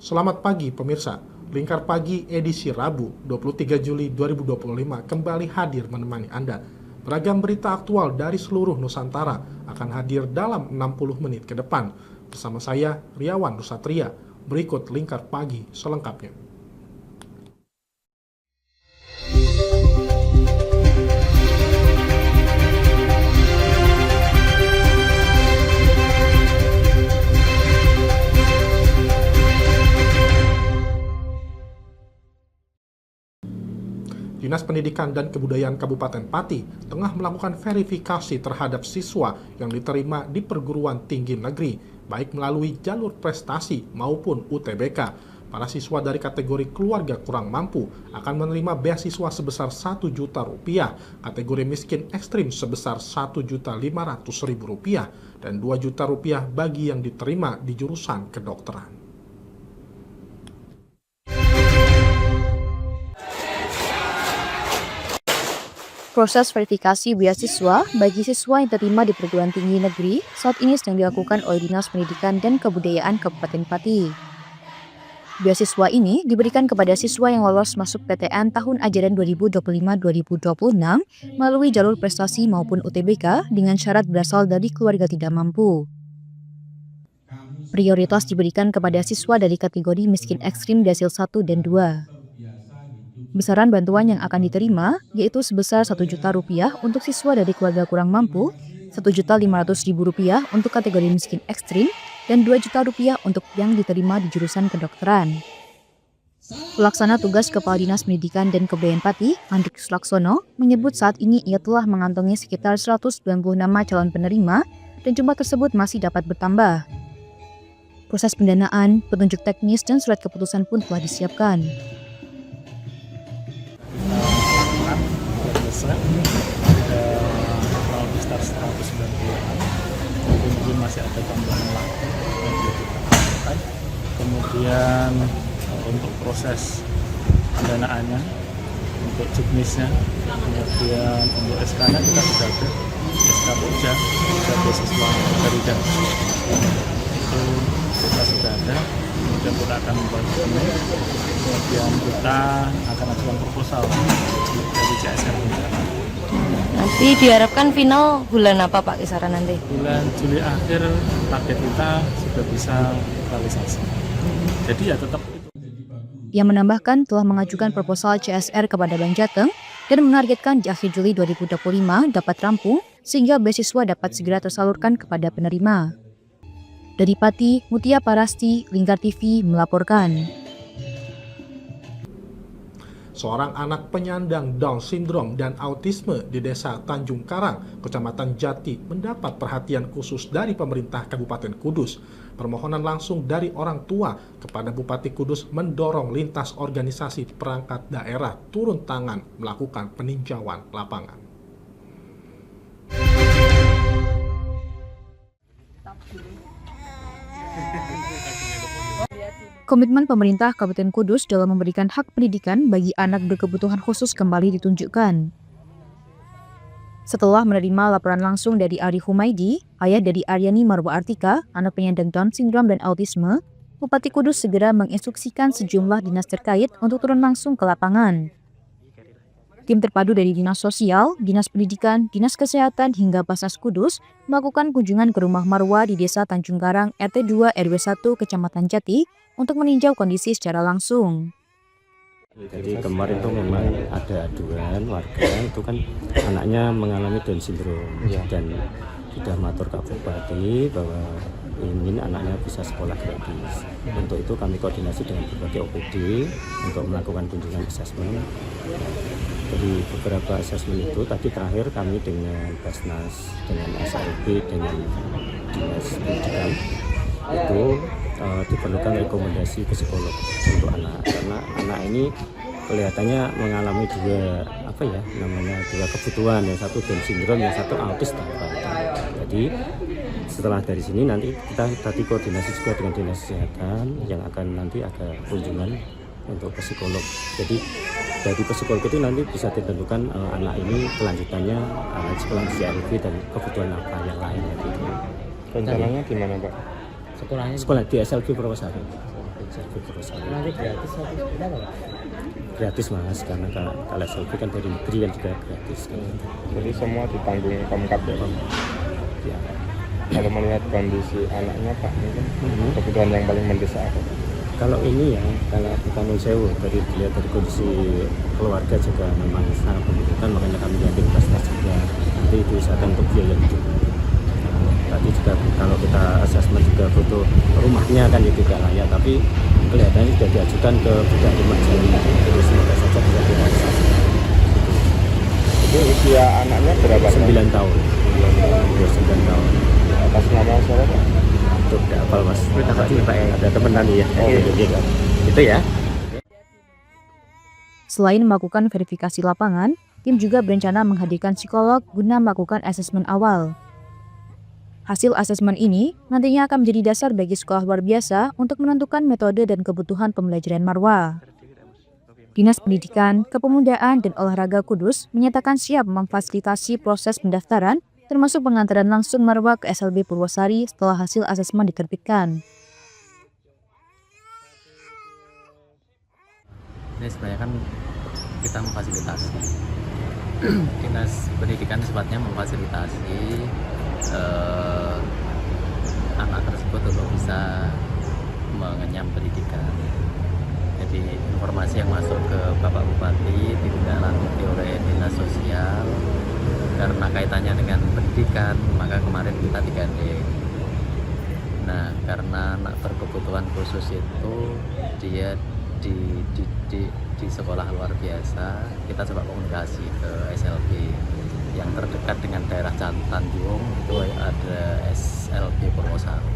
Selamat pagi pemirsa, Lingkar Pagi edisi Rabu 23 Juli 2025 kembali hadir menemani Anda. Beragam berita aktual dari seluruh Nusantara akan hadir dalam 60 menit ke depan. Bersama saya, Riawan Nusatria. Berikut Lingkar Pagi selengkapnya. Dinas Pendidikan dan Kebudayaan Kabupaten Pati tengah melakukan verifikasi terhadap siswa yang diterima di perguruan tinggi negeri, baik melalui jalur prestasi maupun UTBK. Para siswa dari kategori keluarga kurang mampu akan menerima beasiswa sebesar Rp1 juta, kategori miskin ekstrim sebesar Rp1.500.000, dan Rp2 juta bagi yang diterima di jurusan kedokteran. Proses verifikasi beasiswa bagi siswa yang terima di perguruan tinggi negeri saat ini sedang dilakukan oleh Dinas Pendidikan dan Kebudayaan Kabupaten Pati. Beasiswa ini diberikan kepada siswa yang lolos masuk PTN tahun ajaran 2025-2026 melalui jalur prestasi maupun UTBK dengan syarat berasal dari keluarga tidak mampu. Prioritas diberikan kepada siswa dari kategori miskin ekstrim desil 1 dan 2. Besaran bantuan yang akan diterima yaitu sebesar Rp1 juta untuk siswa dari keluarga kurang mampu, Rp1.500.000 untuk kategori miskin ekstrim, dan Rp2 juta untuk yang diterima di jurusan kedokteran. Pelaksana tugas Kepala Dinas Pendidikan dan Kebudayaan Pati, Andrius Laksono, menyebut saat ini ia telah mengantongi sekitar 190 nama calon penerima dan jumlah tersebut masih dapat bertambah. Proses pendanaan, petunjuk teknis, dan surat keputusan pun telah disiapkan. Ada kurang lebih sekitar 190-an, mungkin masih ada tambahan lagi yang belum kita lakukan. Kemudian untuk proses pendanaannya, untuk juknisnya, kemudian untuk SK-nya kita sudah ada, SK Pokja, beasiswa Garuda itu kita sudah ada. Kemudian kita akan membuat dokumen, kemudian kita akan ajukan proposal dari CSR. Nanti diharapkan final bulan apa Pak kisaran nanti? Bulan Juli akhir target kita sudah bisa realisasi. Jadi ya tetap itu. Ia menambahkan telah mengajukan proposal CSR kepada Bank Jateng dan menargetkan di akhir Juli 2025 dapat rampung sehingga beasiswa dapat segera tersalurkan kepada penerima. Dari Pati, Mutia Parasti, Lingkar TV melaporkan. Seorang anak penyandang Down syndrome dan autisme di Desa Tanjung Karang, Kecamatan Jati, mendapat perhatian khusus dari pemerintah Kabupaten Kudus. Permohonan langsung dari orang tua kepada Bupati Kudus mendorong lintas organisasi perangkat daerah turun tangan melakukan peninjauan lapangan. Komitmen pemerintah Kabupaten Kudus dalam memberikan hak pendidikan bagi anak berkebutuhan khusus kembali ditunjukkan. Setelah menerima laporan langsung dari Ari Humaydi, ayah dari Aryani Marwa Artika, anak penyandang Down syndrome dan autisme, Bupati Kudus segera menginstruksikan sejumlah dinas terkait untuk turun langsung ke lapangan. Tim terpadu dari Dinas Sosial, Dinas Pendidikan, Dinas Kesehatan hingga Basnas Kudus melakukan kunjungan ke rumah Marwa di Desa Tanjung Karang RT 2 RW 1 Kecamatan Jati untuk meninjau kondisi secara langsung. Jadi kemarin itu memang ada aduan warga itu kan anaknya mengalami Down syndrome dan sudah matur ke Bupati bahwa ingin anaknya bisa sekolah gratis. Untuk itu kami koordinasi dengan berbagai OPD untuk melakukan kunjungan asesmen. Jadi beberapa asesmen itu tadi terakhir kami dengan Basnas, dengan SRB, dengan Dinas Pendidikan itu diperlukan rekomendasi psikolog untuk anak karena anak ini kelihatannya mengalami dua kebutuhan, yang satu Down syndrome, yang satu autis. Jadi setelah dari sini nanti kita tadi koordinasi juga dengan Dinas Kesehatan yang akan nanti ada kunjungan untuk psikolog. Jadi dari psikolog itu nanti bisa ditentukan anak ini kelanjutannya sekolah CRV dan kebutuhan apa yang lain. Rencananya gimana Pak? Sekolah di SLG Purwosari. servis kerusakan. Nanti gratis atau berapa Pak? Gratis Mas, karena kalau selfie kan dari negeri kan juga gratis kan. Jadi semua ditanggung Pemkab ya Pak? Ya. Kalau melihat kondisi anaknya Pak, mungkin kebutuhan yang paling mendesak apa Pak? Kalau ini ya, kalau kita sewu dari dilihat dari kondisi keluarga juga memang sangat membutuhkan, makanya kami yakin fasilitas juga nanti diusahakan untuk biaya hidup. Tadi juga kalau kita asesmen juga butuh rumahnya kan ya tidak layak, tapi kelihatannya sudah diajukan ke Budak Lumajang, terus semoga saja bisa direalisasi. Itu usia anaknya berapa? 9 tahun. 9 tahun. Atas nama siapa Pak? Untuk hafal Mas. Ada teman nanti ya. Itu ya. Selain melakukan verifikasi lapangan, tim juga berencana menghadirkan psikolog guna melakukan asesmen awal. Hasil asesmen ini nantinya akan menjadi dasar bagi sekolah luar biasa untuk menentukan metode dan kebutuhan pembelajaran Marwa. Dinas Pendidikan, Kepemudaan, dan Olahraga Kudus menyatakan siap memfasilitasi proses pendaftaran, termasuk pengantaran langsung Marwa ke SLB Purwosari setelah hasil asesmen diterbitkan. Ini sebenarnya kan kita memfasilitasi. Dinas Pendidikan sifatnya memfasilitasi anak tersebut untuk bisa mengenyam pendidikan. Jadi informasi yang masuk ke Bapak Bupati ditindaklanjuti oleh Dinas Sosial karena kaitannya dengan pendidikan, maka kemarin kita digandeng. Nah, karena anak berkebutuhan khusus itu dia di sekolah luar biasa, kita coba komunikasi ke SLB yang terdekat dengan daerah Tanjung, itu ada SLB Purwosari.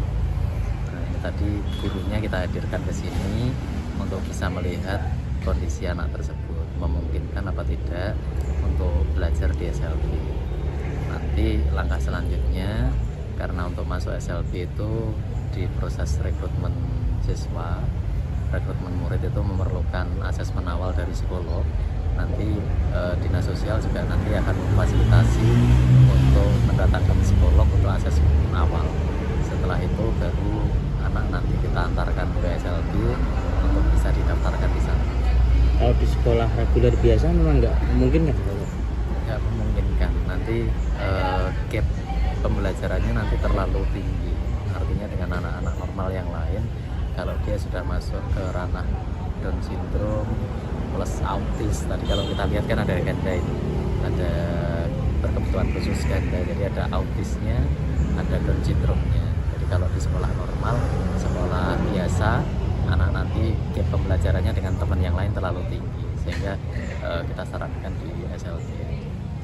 Nah, ini tadi gurunya kita hadirkan ke sini untuk bisa melihat kondisi anak tersebut, memungkinkan apa tidak untuk belajar di SLB. Nanti langkah selanjutnya, karena untuk masuk SLB itu di proses rekrutmen siswa, rekrutmen murid itu memerlukan asesmen awal dari psikolog. Nanti Dinas Sosial juga nanti akan memfasilitasi untuk mendatangkan psikolog untuk asesmen awal. Setelah itu baru anak nanti kita antarkan ke SLB untuk bisa didaftarkan di sana. Kalau di sekolah reguler biasa memang nggak memungkinkan? Nggak memungkinkan. Nanti gap pembelajarannya nanti terlalu tinggi. Artinya dengan anak-anak normal yang lain, kalau dia sudah masuk ke ranah Down syndrome plus autis, tadi kalau kita lihat kan ada ganda ini, ada berkebutuhan khusus ganda, jadi ada autisnya, ada Down syndrome-nya. Jadi kalau di sekolah normal, sekolah biasa, anak nanti gap pembelajarannya dengan teman yang lain terlalu tinggi, sehingga kita sarankan di SLB.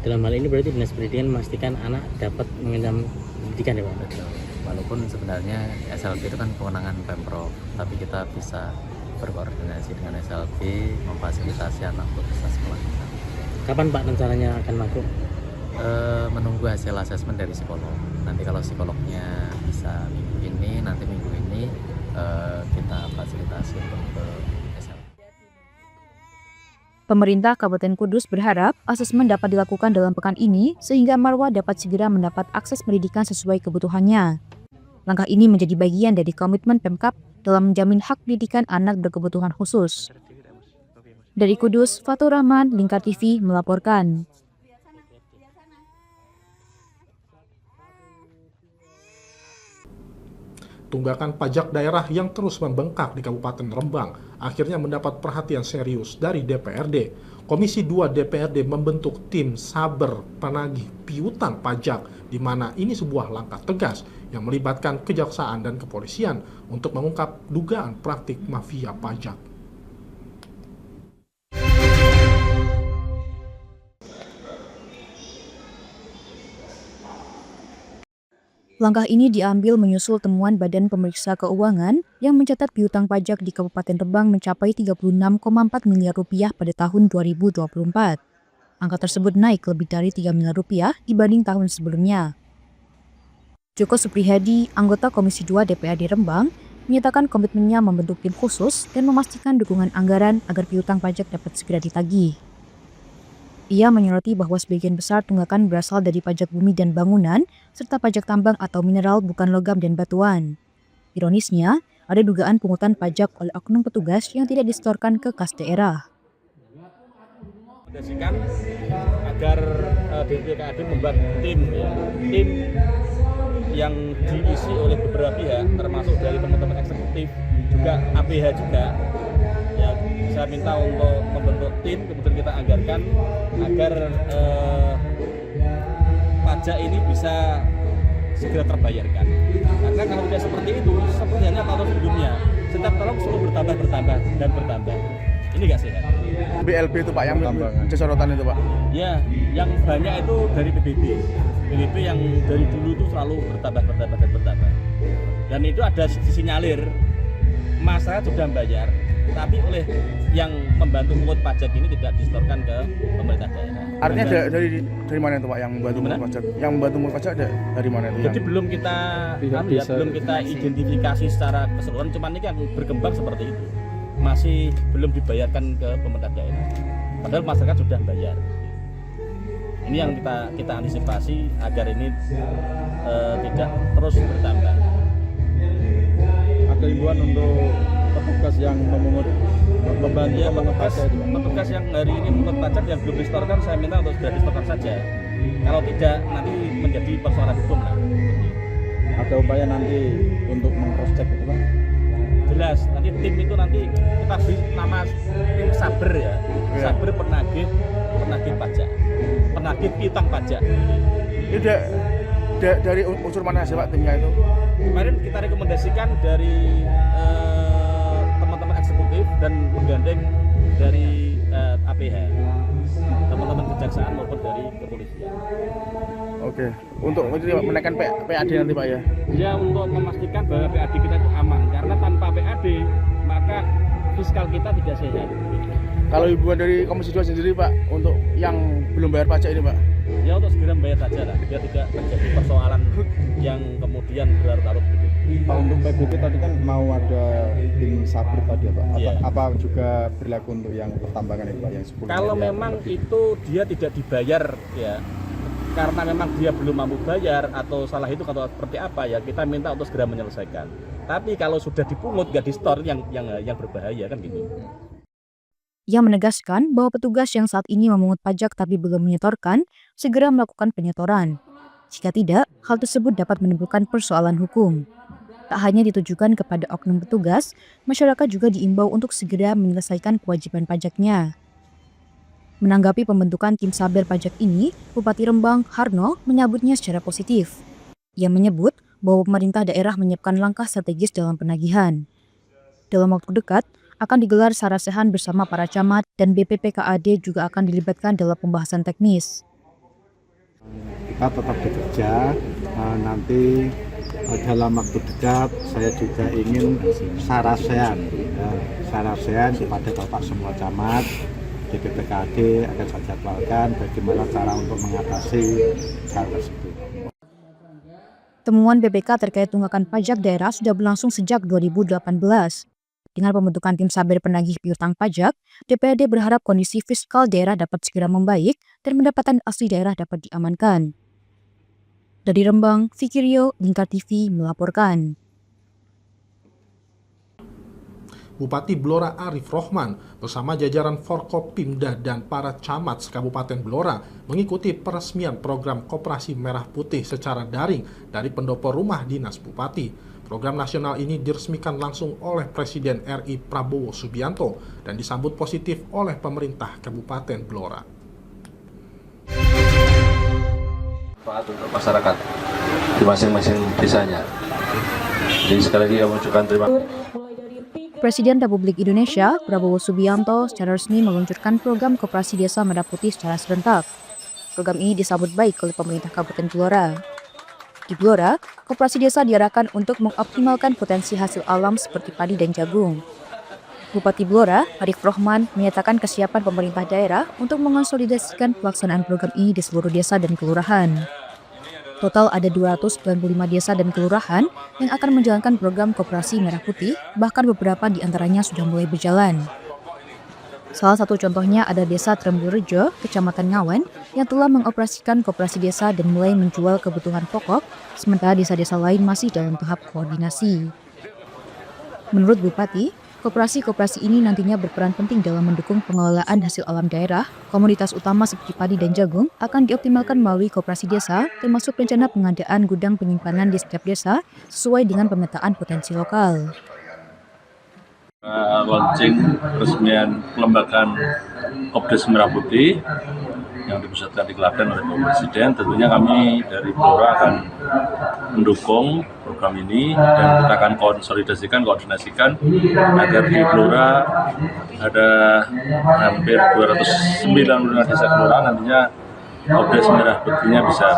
Dalam hal ini berarti Dinas Pendidikan memastikan anak dapat mengenyam pendidikan ya Pak? Betul. Walaupun sebenarnya SLB itu kan kewenangan Pemprov, tapi kita bisa berkoordinasi dengan SLB, memfasilitasi anak untuk bisa sekolah di sana. Kapan Pak rencananya akan masuk? Menunggu hasil asesmen dari psikolog. Nanti kalau psikolognya bisa minggu ini, nanti minggu ini kita fasilitasi untuk ke SLB. Pemerintah Kabupaten Kudus berharap asesmen dapat dilakukan dalam pekan ini sehingga Marwa dapat segera mendapat akses pendidikan sesuai kebutuhannya. Langkah ini menjadi bagian dari komitmen Pemkab dalam menjamin hak pendidikan anak berkebutuhan khusus. Dari Kudus, Fatur Rahman, Lingkar TV melaporkan. Tunggakan pajak daerah yang terus membengkak di Kabupaten Rembang akhirnya mendapat perhatian serius dari DPRD. Komisi 2 DPRD membentuk tim saber penagih piutang pajak, di mana ini sebuah langkah tegas yang melibatkan kejaksaan dan kepolisian untuk mengungkap dugaan praktik mafia pajak. Langkah ini diambil menyusul temuan Badan Pemeriksa Keuangan yang mencatat piutang pajak di Kabupaten Rembang mencapai 36,4 miliar rupiah pada tahun 2024. Angka tersebut naik lebih dari 3 miliar rupiah dibanding tahun sebelumnya. Joko Suprihadi, anggota Komisi 2 DPRD Rembang, menyatakan komitmennya membentuk tim khusus dan memastikan dukungan anggaran agar piutang pajak dapat segera ditagih. Ia menyoroti bahwa sebagian besar tunggakan berasal dari pajak bumi dan bangunan, serta pajak tambang atau mineral bukan logam dan batuan. Ironisnya, ada dugaan pungutan pajak oleh oknum petugas yang tidak disetorkan ke kas daerah. Rekomendasikan agar BPKAD membuat tim yang diisi oleh beberapa pihak, termasuk dari teman-teman eksekutif, juga APH juga. Ya, saya minta untuk membentuk tim, kemudian kita anggarkan agar pajak ini bisa segera terbayarkan. Karena kalau tidak seperti itu, seperti hanya tahun sebelumnya, setiap tahun selalu bertambah. Ini nggak sehat. BLB itu Pak yang menjadi sorotan itu Pak? Ya, yang banyak itu dari PBB. PBB yang dari dulu itu selalu bertambah. Dan itu ada disinyalir, masyarakat sudah membayar, tapi oleh yang membantu mengut pajak ini tidak disetorkan ke pemerintah daerah. Artinya dari mana itu Pak yang membantu mengut pajak? Yang membantu mengut pajak dari mana itu? Jadi belum kita identifikasi secara keseluruhan, cuman ini kan berkembang seperti itu. Masih belum dibayarkan ke pemerintah daerah. Padahal masyarakat sudah bayar. Ini yang kita antisipasi agar ini tidak terus bertambah. Ada himbauan untuk petugas yang membantu petugas yang hari ini mengut pajak yang belum disetorkan, saya minta untuk segera disetorkan saja. Kalau tidak, nanti menjadi persoalan hukum lah. Ada upaya nanti untuk meng-cross-check itu Pak? Jelas, nanti tim itu nanti kita beri nama tim Saber ya. Saber penagih pajak, penagih piutang pajak. Ini dari unsur mana sih Pak timnya itu? Kemarin kita rekomendasikan dari teman-teman eksekutif dan menggandeng dari APH, teman-teman kejaksaan maupun dari kepolisian. Oke, untuk menaikkan PAD nanti Pak ya? Ya, untuk memastikan bahwa PAD kita itu aman, karena tanpa PAD maka fiskal kita tidak sehat. Kalau himbauan dari Komisi 2 sendiri Pak, untuk yang belum bayar pajak ini Pak? Ya, untuk segera membayar saja lah, biar tidak terjadi persoalan yang kemudian berlarut-larut. Pak, untuk PBB tadi kan mau ada tim Saber tadi ya Pak? Apa juga berlaku untuk yang pertambangan itu Pak, yang 10 Kalau memang itu dia tidak dibayar ya, karena memang dia belum mampu bayar atau salah itu atau seperti apa ya, kita minta untuk segera menyelesaikan. Tapi kalau sudah dipungut nggak di-store yang berbahaya kan gitu. Ia menegaskan bahwa petugas yang saat ini memungut pajak tapi belum menyetorkan segera melakukan penyetoran. Jika tidak, hal tersebut dapat menimbulkan persoalan hukum. Tak hanya ditujukan kepada oknum petugas, masyarakat juga diimbau untuk segera menyelesaikan kewajiban pajaknya. Menanggapi pembentukan tim Saber pajak ini, Bupati Rembang, Harno, menyambutnya secara positif. Ia menyebut bahwa pemerintah daerah menyiapkan langkah strategis dalam penagihan. Dalam waktu dekat, akan digelar sarasehan bersama para camat dan BPPKAD juga akan dilibatkan dalam pembahasan teknis. Kita tetap bekerja, nanti dalam waktu dekat saya juga ingin sarasehan kepada Bapak semua camat, BPPKAD akan saya jadwalkan bagaimana cara untuk mengatasi hal tersebut. Temuan BPK terkait tunggakan pajak daerah sudah berlangsung sejak 2018. Dengan pembentukan tim Saber penagih piutang pajak, DPRD berharap kondisi fiskal daerah dapat segera membaik dan pendapatan asli daerah dapat diamankan. Dari Rembang, Fikiryo, Lingkar TV melaporkan. Bupati Blora Arif Rohman bersama jajaran Forkopimda dan para camat Kabupaten Blora mengikuti peresmian program Koperasi Merah Putih secara daring dari pendopo rumah dinas Bupati. Program nasional ini diresmikan langsung oleh Presiden RI Prabowo Subianto dan disambut positif oleh pemerintah Kabupaten Blora. Untuk masyarakat di masing-masing desanya. Jadi sekali lagi kami ucapkan terima kasih. Presiden Republik Indonesia Prabowo Subianto secara resmi meluncurkan program Koperasi Desa Merah Putih secara serentak. Program ini disambut baik oleh pemerintah Kabupaten Blora. Di Blora, koperasi desa diarahkan untuk mengoptimalkan potensi hasil alam seperti padi dan jagung. Bupati Blora, Arif Rohman, menyatakan kesiapan pemerintah daerah untuk mengonsolidasikan pelaksanaan program ini di seluruh desa dan kelurahan. Total ada 295 desa dan kelurahan yang akan menjalankan program Koperasi Merah Putih, bahkan beberapa di antaranya sudah mulai berjalan. Salah satu contohnya ada Desa Trembulrejo, Kecamatan Ngawen, yang telah mengoperasikan koperasi desa dan mulai menjual kebutuhan pokok, sementara desa-desa lain masih dalam tahap koordinasi. Menurut Bupati, koperasi-koperasi ini nantinya berperan penting dalam mendukung pengelolaan hasil alam daerah. Komoditas utama seperti padi dan jagung akan dioptimalkan melalui koperasi desa, termasuk rencana pengadaan gudang penyimpanan di setiap desa sesuai dengan pemetaan potensi lokal. Launching peresmian pelembagaan Kopdes Merah Putih yang dipusatkan di Klaten oleh Bapak Presiden. Tentunya kami dari Blora akan mendukung program ini dan kita akan koordinasikan agar di Blora ada hampir 295 desa kelurahan, nantinya Kopdes Merah Putihnya bisa.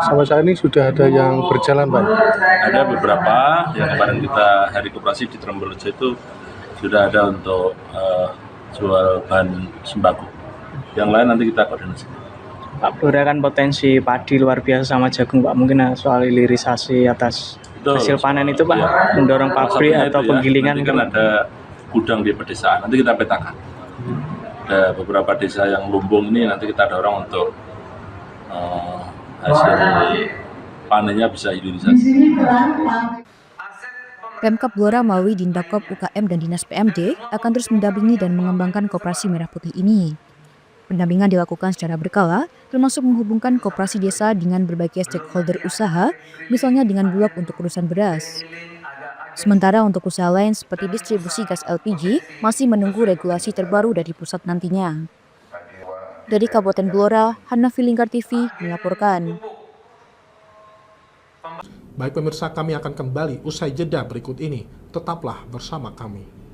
Sampai saat ini sudah ada yang berjalan, Pak? Ada beberapa yang kemarin kita hari koperasi di Trombolejo itu sudah ada untuk jual bahan sembako. Yang lain nanti kita koordinasi. Pak Blora kan potensi padi luar biasa sama jagung, Pak. Mungkin soal hilirisasi atas hasil panen itu, Pak, ya, mendorong pabrik atau penggilingan. Nanti kan ada gudang di pedesaan, nanti kita petakan. Ada beberapa desa yang lumbung ini nanti kita dorong untuk hasil panennya bisa hilirisasi. Pemkab Blora melalui Dindakop UKM dan Dinas PMD akan terus mendampingi dan mengembangkan koperasi merah putih ini. Pendampingan dilakukan secara berkala, termasuk menghubungkan koperasi desa dengan berbagai stakeholder usaha, misalnya dengan Bulog untuk urusan beras. Sementara untuk usaha lain seperti distribusi gas LPG, masih menunggu regulasi terbaru dari pusat nantinya. Dari Kabupaten Blora, Hanafi Lingkar TV melaporkan. Baik pemirsa, kami akan kembali usai jeda berikut ini. Tetaplah bersama kami.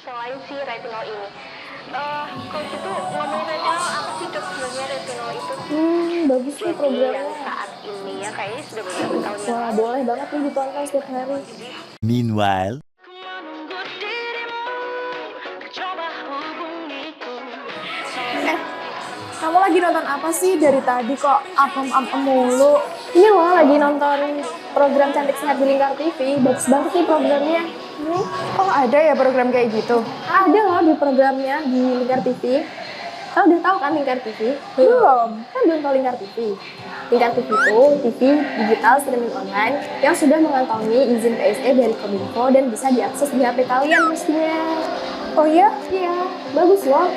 Selain si retinol ini, kalau gitu ngomongin retinol, apa sih dok sebenarnya retinol itu? Bagus nih programnya. Yang saat ini ya kayaknya sudah beberapa tahun yang Wah, lalu. boleh banget nih ditonton setiap hari. Meanwhile, Kamu lagi nonton apa sih dari tadi kok apem-apem mulu? Ini loh lagi nonton program Cantik Sehat di Lingkar TV. Bagus banget nih programnya. Oh ada ya program kayak gitu? Ada loh di programnya di Lingkar TV. Kamu udah tahu kan Lingkar TV? Belum. Kan belum tahu Lingkar TV. Lingkar TV itu TV digital streaming online yang sudah mengantongi izin PSE dari Kominfo dan bisa diakses di HP kalian mestinya. Oh iya? Iya, bagus loh.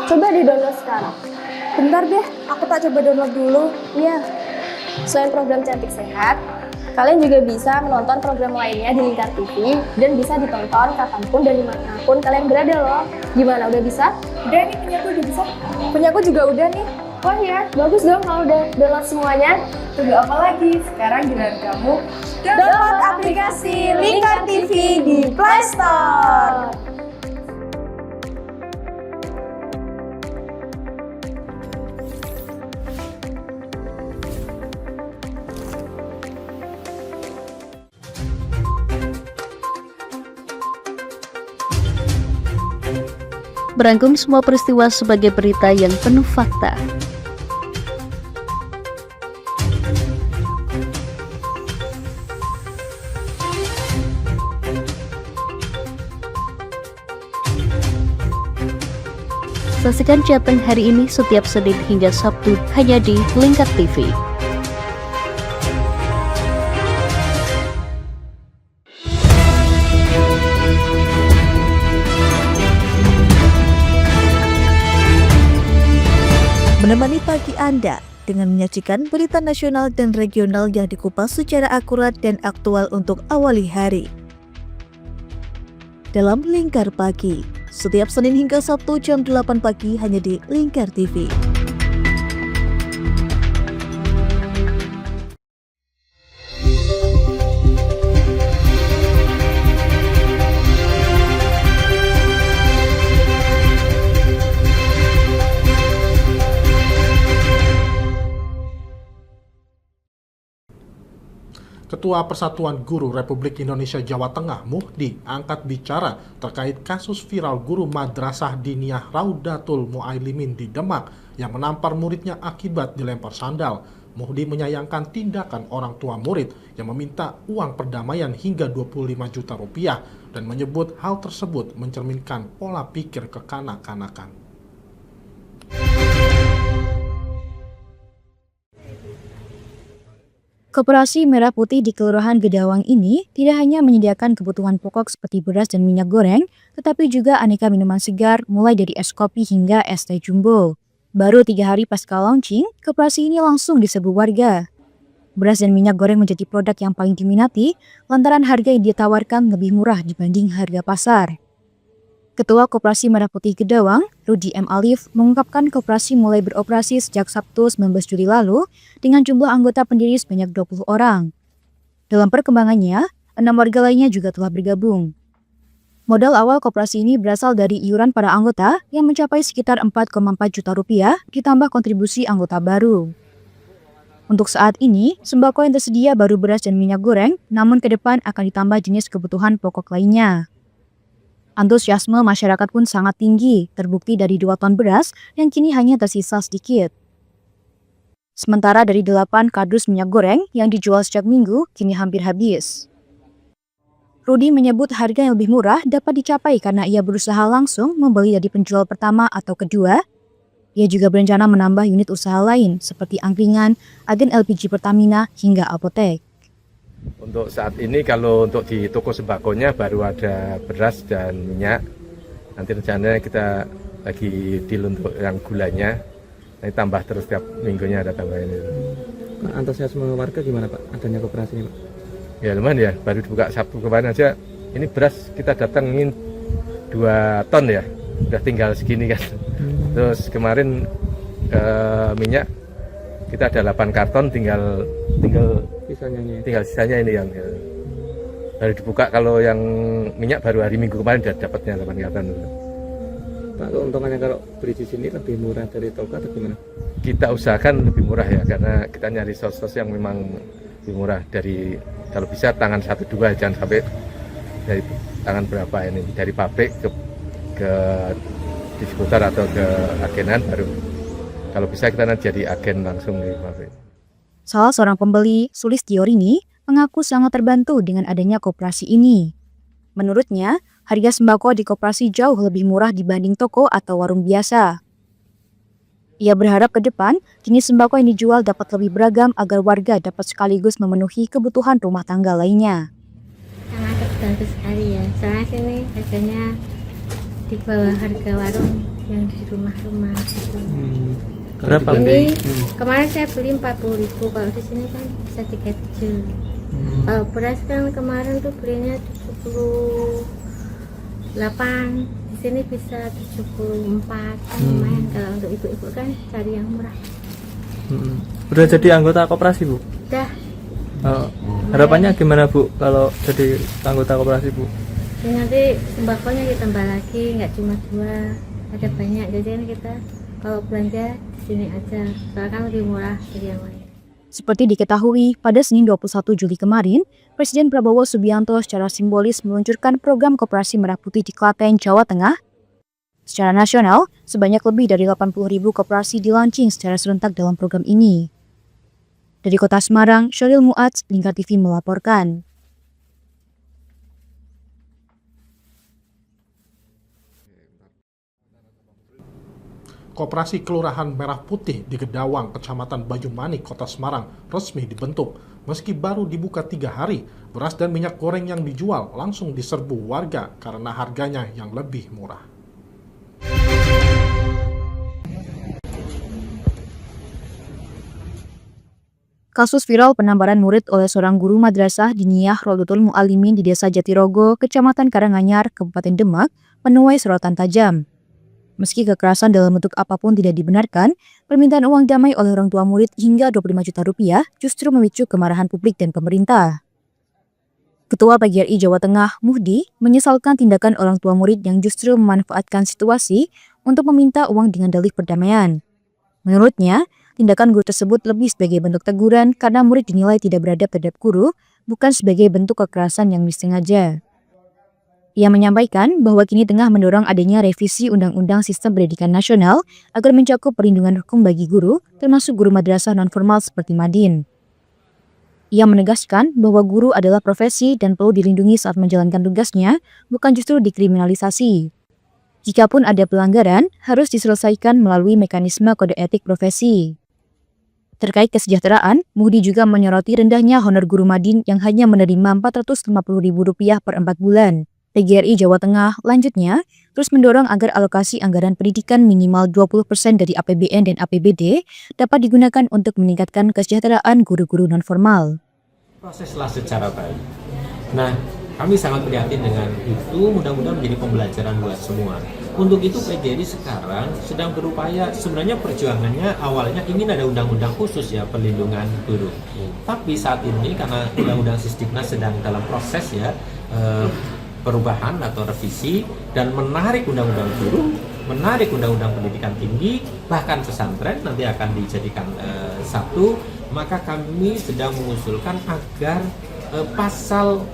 Coba di-download sekarang. Bentar deh, aku tak coba download dulu. Iya. Selain program Cantik Sehat, kalian juga bisa menonton program lainnya di Lingkar TV dan bisa ditonton kapanpun dan dimanapun kalian berada loh. Gimana, udah bisa? Udah nih, punyaku udah bisa. Punyaku juga udah nih. Oh iya, bagus dong kalau udah download semuanya. Tunggu apa lagi? Sekarang giliran kamu download aplikasi Lingkar TV di Play Store. Merangkum semua peristiwa sebagai berita yang penuh fakta. Saksikan Jateng hari ini setiap Senin hingga Sabtu hanya di Lingkar TV. Menemani pagi Anda dengan menyajikan berita nasional dan regional yang dikupas secara akurat dan aktual untuk awali hari. Dalam Lingkar Pagi, setiap Senin hingga Sabtu jam 8 pagi hanya di Lingkar TV. Ketua Persatuan Guru Republik Indonesia Jawa Tengah Muhdi angkat bicara terkait kasus viral guru Madrasah Diniyah Raudatul Mu'ailimin di Demak yang menampar muridnya akibat dilempar sandal. Muhdi menyayangkan tindakan orang tua murid yang meminta uang perdamaian hingga 25 juta rupiah dan menyebut hal tersebut mencerminkan pola pikir kekanak-kanakan. Koperasi Merah Putih di Kelurahan Gedawang ini tidak hanya menyediakan kebutuhan pokok seperti beras dan minyak goreng, tetapi juga aneka minuman segar mulai dari es kopi hingga es teh jumbo. Baru 3 hari pasca launching, koperasi ini langsung diserbu warga. Beras dan minyak goreng menjadi produk yang paling diminati lantaran harga yang ditawarkan lebih murah dibanding harga pasar. Ketua Koperasi Merah Putih Gedawang, Rudi M. Alif, mengungkapkan koperasi mulai beroperasi sejak Sabtu 19 Juli lalu dengan jumlah anggota pendiri sebanyak 20 orang. Dalam perkembangannya, 6 warga lainnya juga telah bergabung. Modal awal koperasi ini berasal dari iuran para anggota yang mencapai sekitar 4,4 juta rupiah ditambah kontribusi anggota baru. Untuk saat ini, sembako yang tersedia baru beras dan minyak goreng, namun ke depan akan ditambah jenis kebutuhan pokok lainnya. Antusiasme masyarakat pun sangat tinggi, terbukti dari 2 ton beras yang kini hanya tersisa sedikit. Sementara dari 8 kardus minyak goreng yang dijual sejak Minggu, kini hampir habis. Rudi menyebut harga yang lebih murah dapat dicapai karena ia berusaha langsung membeli dari penjual pertama atau kedua. Ia juga berencana menambah unit usaha lain seperti angkringan, agen LPG Pertamina, hingga apotek. Untuk saat ini kalau untuk di toko sembakonya baru ada beras dan minyak. Nanti rencananya kita lagi deal untuk yang gulanya. Nanti tambah terus tiap minggunya ada tambahan itu. Antusiasme warga gimana Pak adanya koperasi ini Pak? Ya lumayan ya, baru dibuka Sabtu kemarin aja. Ini beras kita datangin 2 ton ya, udah tinggal segini kan. Terus kemarin minyak kita ada 8 karton, tinggal sisanya ini yang baru dibuka. Kalau yang minyak baru hari Minggu kemarin udah dapatnya 8 karton. Pak, keuntungannya kalau beli di sini lebih murah dari toko atau gimana? Kita usahakan lebih murah ya, karena kita nyari sos-sos yang memang lebih murah dari, kalau bisa tangan 1-2, jangan sampai dari tangan berapa ini, dari pabrik ke distributor atau ke agenan, baru kalau bisa kita nanti jadi agen langsung di pabrik. Salah seorang pembeli, Sulistiorini, mengaku sangat terbantu dengan adanya koperasi ini. Menurutnya, harga sembako di koperasi jauh lebih murah dibanding toko atau warung biasa. Ia berharap ke depan, jenis sembako yang dijual dapat lebih beragam agar warga dapat sekaligus memenuhi kebutuhan rumah tangga lainnya. Sangat terbantu sekali ya, soalnya sini harganya di bawah harga warung yang di rumah-rumah gitu. Berapa? Ini kemarin saya beli 40.000, kalau di sini kan bisa 37. Kalau beras kan kemarin tuh belinya 78, di sini bisa 74. Lumayan kalau untuk ibu-ibu kan cari yang murah. Udah jadi anggota koperasi Bu? Udah. Harapannya gimana Bu kalau jadi anggota koperasi Bu? Ya, nanti sembakonya ditambah lagi, nggak cuma 2, ada banyak. Jadi kan kita kalau belanja di sini aja, soalnya kan lebih murah dari yang lain. Seperti diketahui, pada Senin 21 Juli kemarin, Presiden Prabowo Subianto secara simbolis meluncurkan program Koperasi Merah Putih di Klaten, Jawa Tengah. Secara nasional, sebanyak lebih dari 80.000 koperasi dilaunching secara serentak dalam program ini. Dari Kota Semarang, Syoril Muadz, Lingkar TV melaporkan. Koperasi Kelurahan Merah Putih di Gedawang, Kecamatan Banyumanik, Kota Semarang resmi dibentuk. Meski baru dibuka 3 hari, beras dan minyak goreng yang dijual langsung diserbu warga karena harganya yang lebih murah. Kasus viral penambaran murid oleh seorang guru madrasah Diniyah Rodotul Mu'alimin di Desa Jatirogo, Kecamatan Karanganyar, Kabupaten Demak, menuai sorotan tajam. Meski kekerasan dalam bentuk apapun tidak dibenarkan, permintaan uang damai oleh orang tua murid hingga 25 juta rupiah justru memicu kemarahan publik dan pemerintah. Ketua PGRI Jawa Tengah, Muhdi, menyesalkan tindakan orang tua murid yang justru memanfaatkan situasi untuk meminta uang dengan dalih perdamaian. Menurutnya, tindakan guru tersebut lebih sebagai bentuk teguran karena murid dinilai tidak beradab terhadap guru, bukan sebagai bentuk kekerasan yang disengaja. Ia menyampaikan bahwa kini tengah mendorong adanya revisi Undang-Undang Sistem Pendidikan Nasional agar mencakup perlindungan hukum bagi guru, termasuk guru madrasah non-formal seperti Madin. Ia menegaskan bahwa guru adalah profesi dan perlu dilindungi saat menjalankan tugasnya, bukan justru dikriminalisasi. Jikapun ada pelanggaran, harus diselesaikan melalui mekanisme kode etik profesi. Terkait kesejahteraan, Muhdi juga menyoroti rendahnya honor guru Madin yang hanya menerima Rp450.000 per 4 bulan. PGRI Jawa Tengah, lanjutnya, terus mendorong agar alokasi anggaran pendidikan minimal 20% dari APBN dan APBD dapat digunakan untuk meningkatkan kesejahteraan guru-guru non-formal. Proseslah secara baik. Nah, kami sangat prihatin dengan itu, mudah-mudahan menjadi pembelajaran buat semua. Untuk itu PGRI sekarang sedang berupaya, sebenarnya perjuangannya awalnya ingin ada undang-undang khusus ya perlindungan guru. Tapi saat ini karena undang-undang Sisdiknas sedang dalam proses ya, perubahan atau revisi dan menarik undang-undang guru, menarik undang-undang pendidikan tinggi, bahkan pesantren nanti akan dijadikan satu, maka kami sedang mengusulkan agar pasal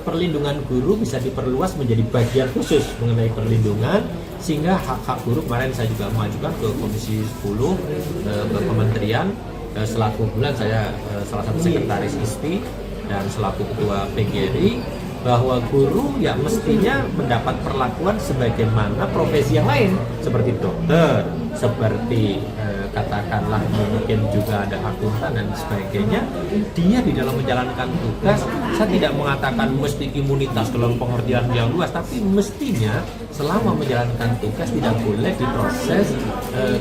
perlindungan guru bisa diperluas menjadi bagian khusus mengenai perlindungan, sehingga hak-hak guru, kemarin saya juga mengajukan ke Komisi 10 ke Kementerian, selaku bulan saya salah satu sekretaris ISPI dan selaku ketua PGRI, bahwa guru ya mestinya mendapat perlakuan sebagaimana profesi yang lain, seperti dokter, seperti katakanlah mungkin juga ada akuntan dan sebagainya. Dia di dalam menjalankan tugas, saya tidak mengatakan mesti imunitas dalam pengertian yang luas, tapi mestinya selama menjalankan tugas tidak boleh diproses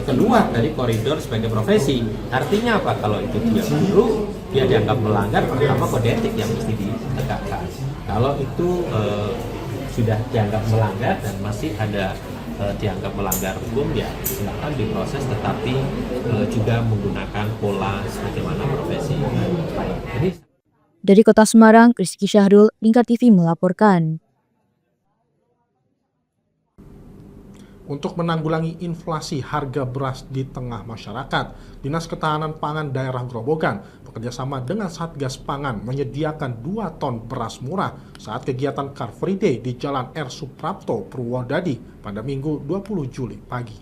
keluar dari koridor sebagai profesi. Artinya apa? Kalau itu dia guru, dia dianggap melanggar, pertama kode etik yang mesti ditegakkan. Kalau itu sudah dianggap melanggar dan masih ada dianggap melanggar hukum, ya silakan diproses, tetapi juga menggunakan pola sebagaimana profesi. Jadi, dari Kota Semarang, Rizky Syahrul, Lingkar TV melaporkan. Untuk menanggulangi inflasi harga beras di tengah masyarakat, Dinas Ketahanan Pangan Daerah Grobogan bekerjasama dengan Satgas Pangan menyediakan 2 ton beras murah saat kegiatan Car Free Day di Jalan R. Suprapto, Purwodadi pada Minggu 20 Juli pagi.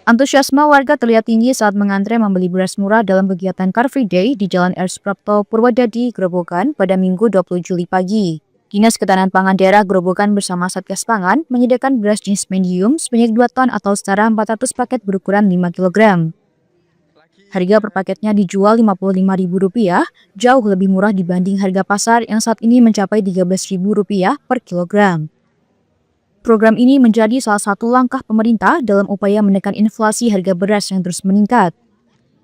Antusiasme warga terlihat tinggi saat mengantre membeli beras murah dalam kegiatan Car Free Day di Jalan R. Suprapto, Purwodadi, Grobogan pada Minggu 20 Juli pagi. Dinas Ketahanan Pangan Daerah Grobogan bersama Satgas Pangan menyediakan beras jenis medium sebanyak 2 ton atau setara 400 paket berukuran 5 kg. Harga per paketnya dijual Rp55.000, jauh lebih murah dibanding harga pasar yang saat ini mencapai Rp13.000 per kilogram. Program ini menjadi salah satu langkah pemerintah dalam upaya menekan inflasi harga beras yang terus meningkat.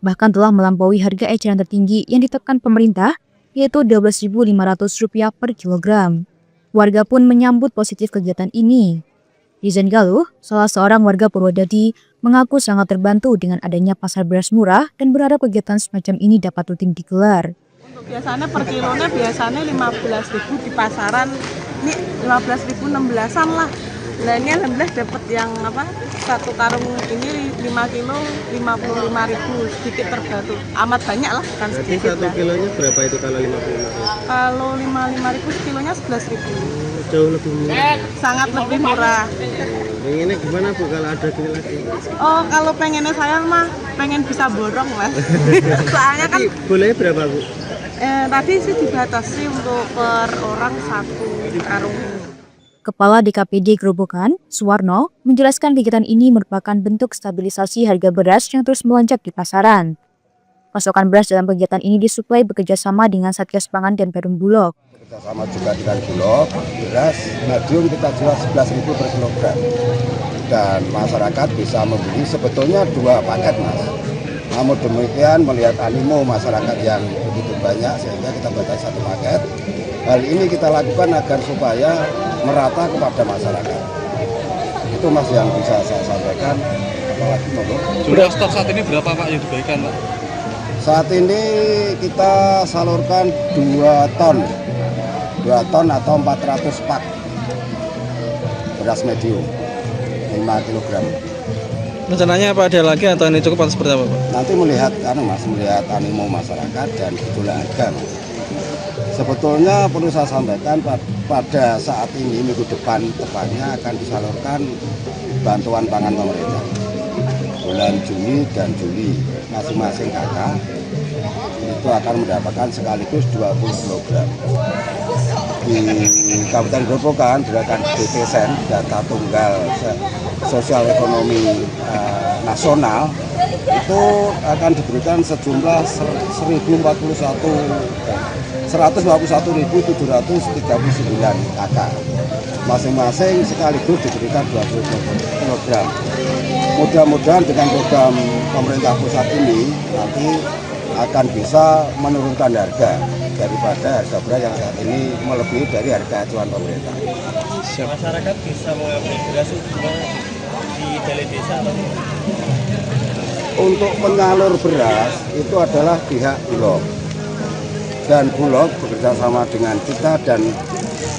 Bahkan telah melampaui harga eceran tertinggi yang ditekan pemerintah, yaitu Rp12.500 per kilogram. Warga pun menyambut positif kegiatan ini. Rizan Galuh, salah seorang warga Purwodadi, mengaku sangat terbantu dengan adanya pasar beras murah dan berharap kegiatan semacam ini dapat rutin digelar. Untuk biasanya per kilonya biasanya 15.000 di pasaran, ini 15.000 16-an lah. Nah ini alhamdulillah dapat yang apa, 1 karung ini 5 kilo 55.000, sedikit terbantu. Amat banyak lah, bukan sedikit. Berarti 1 kilonya berapa itu kalau 55.000? Kalau 55.000 kilonya 11.000. Jauh lebih murah. Sangat lebih murah. Pengennya gimana Bu kalau ada gini lagi? Oh kalau pengennya saya mah pengen bisa borong Mas. Soalnya kan boleh berapa Bu? Tadi sih dibatasi untuk per orang 1 karung. Kepala DKPD Grobogan, Suwarno, menjelaskan kegiatan ini merupakan bentuk stabilisasi harga beras yang terus melonjak di pasaran. Pasokan beras dalam kegiatan ini disuplai bekerjasama dengan Satgas Pangan dan Perum Bulog. Bekerjasama juga dengan Bulog, beras medium kita jual 11.000 per kilogram. Dan masyarakat bisa membeli sebetulnya 2 paket Mas. Namun demikian melihat animo masyarakat yang begitu banyak sehingga kita batasi 1 paket. Hal ini kita lakukan agar supaya merata kepada masyarakat. Itu Mas yang bisa saya sampaikan. Apalagi jumlah stok saat ini berapa Pak yang dibagikan Pak? Saat ini kita salurkan 2 ton. 2 ton atau 400 pak beras medium 5 kg. Rencananya apa ada lagi atau ini cukup atau seperti apa Pak? Nanti melihat Mas, melihat animo masyarakat dan itulah harga Mas. Sebetulnya perlu saya sampaikan pada saat ini minggu depan tepatnya akan disalurkan bantuan pangan pemerintah. Bulan Juni dan Juli masing-masing kakak itu akan mendapatkan sekaligus 20 kg. Di Kabupaten Grobogan berdasarkan DPSN data tunggal sosial ekonomi nasional itu akan diberikan sejumlah 151.739 kakak. Masing-masing sekaligus diberikan 20 kg. Mudah-mudahan dengan program pemerintah pusat ini nanti akan bisa menurunkan harga daripada harga beras yang saat ini melebihi dari harga acuan pemerintah. Masyarakat bisa mengambil beras di balai desa atau? Untuk penyalur beras itu adalah pihak Bulog, dan Bulog bekerja sama dengan kita dan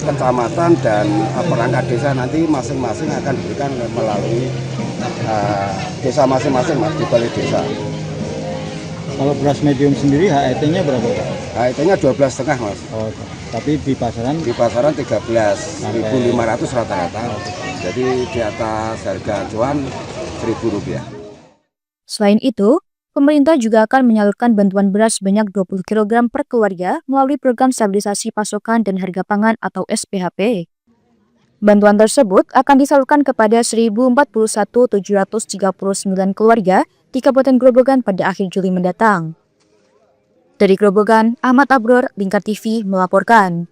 kecamatan dan perangkat desa nanti masing-masing akan diberikan melalui desa masing-masing mas, di balai desa. Kalau beras medium sendiri HET-nya berapa? HET-nya 12,5 mas. Oh, tapi di pasaran? Di pasaran 13.500 rata-rata. Jadi di atas harga acuan Rp1.000. Selain itu, pemerintah juga akan menyalurkan bantuan beras sebanyak 20 kg per keluarga melalui Program Stabilisasi Pasokan dan Harga Pangan atau SPHP. Bantuan tersebut akan disalurkan kepada 1.041.739 keluarga di Kabupaten Grobogan pada akhir Juli mendatang. Dari Grobogan, Ahmad Abror, Lingkar TV melaporkan.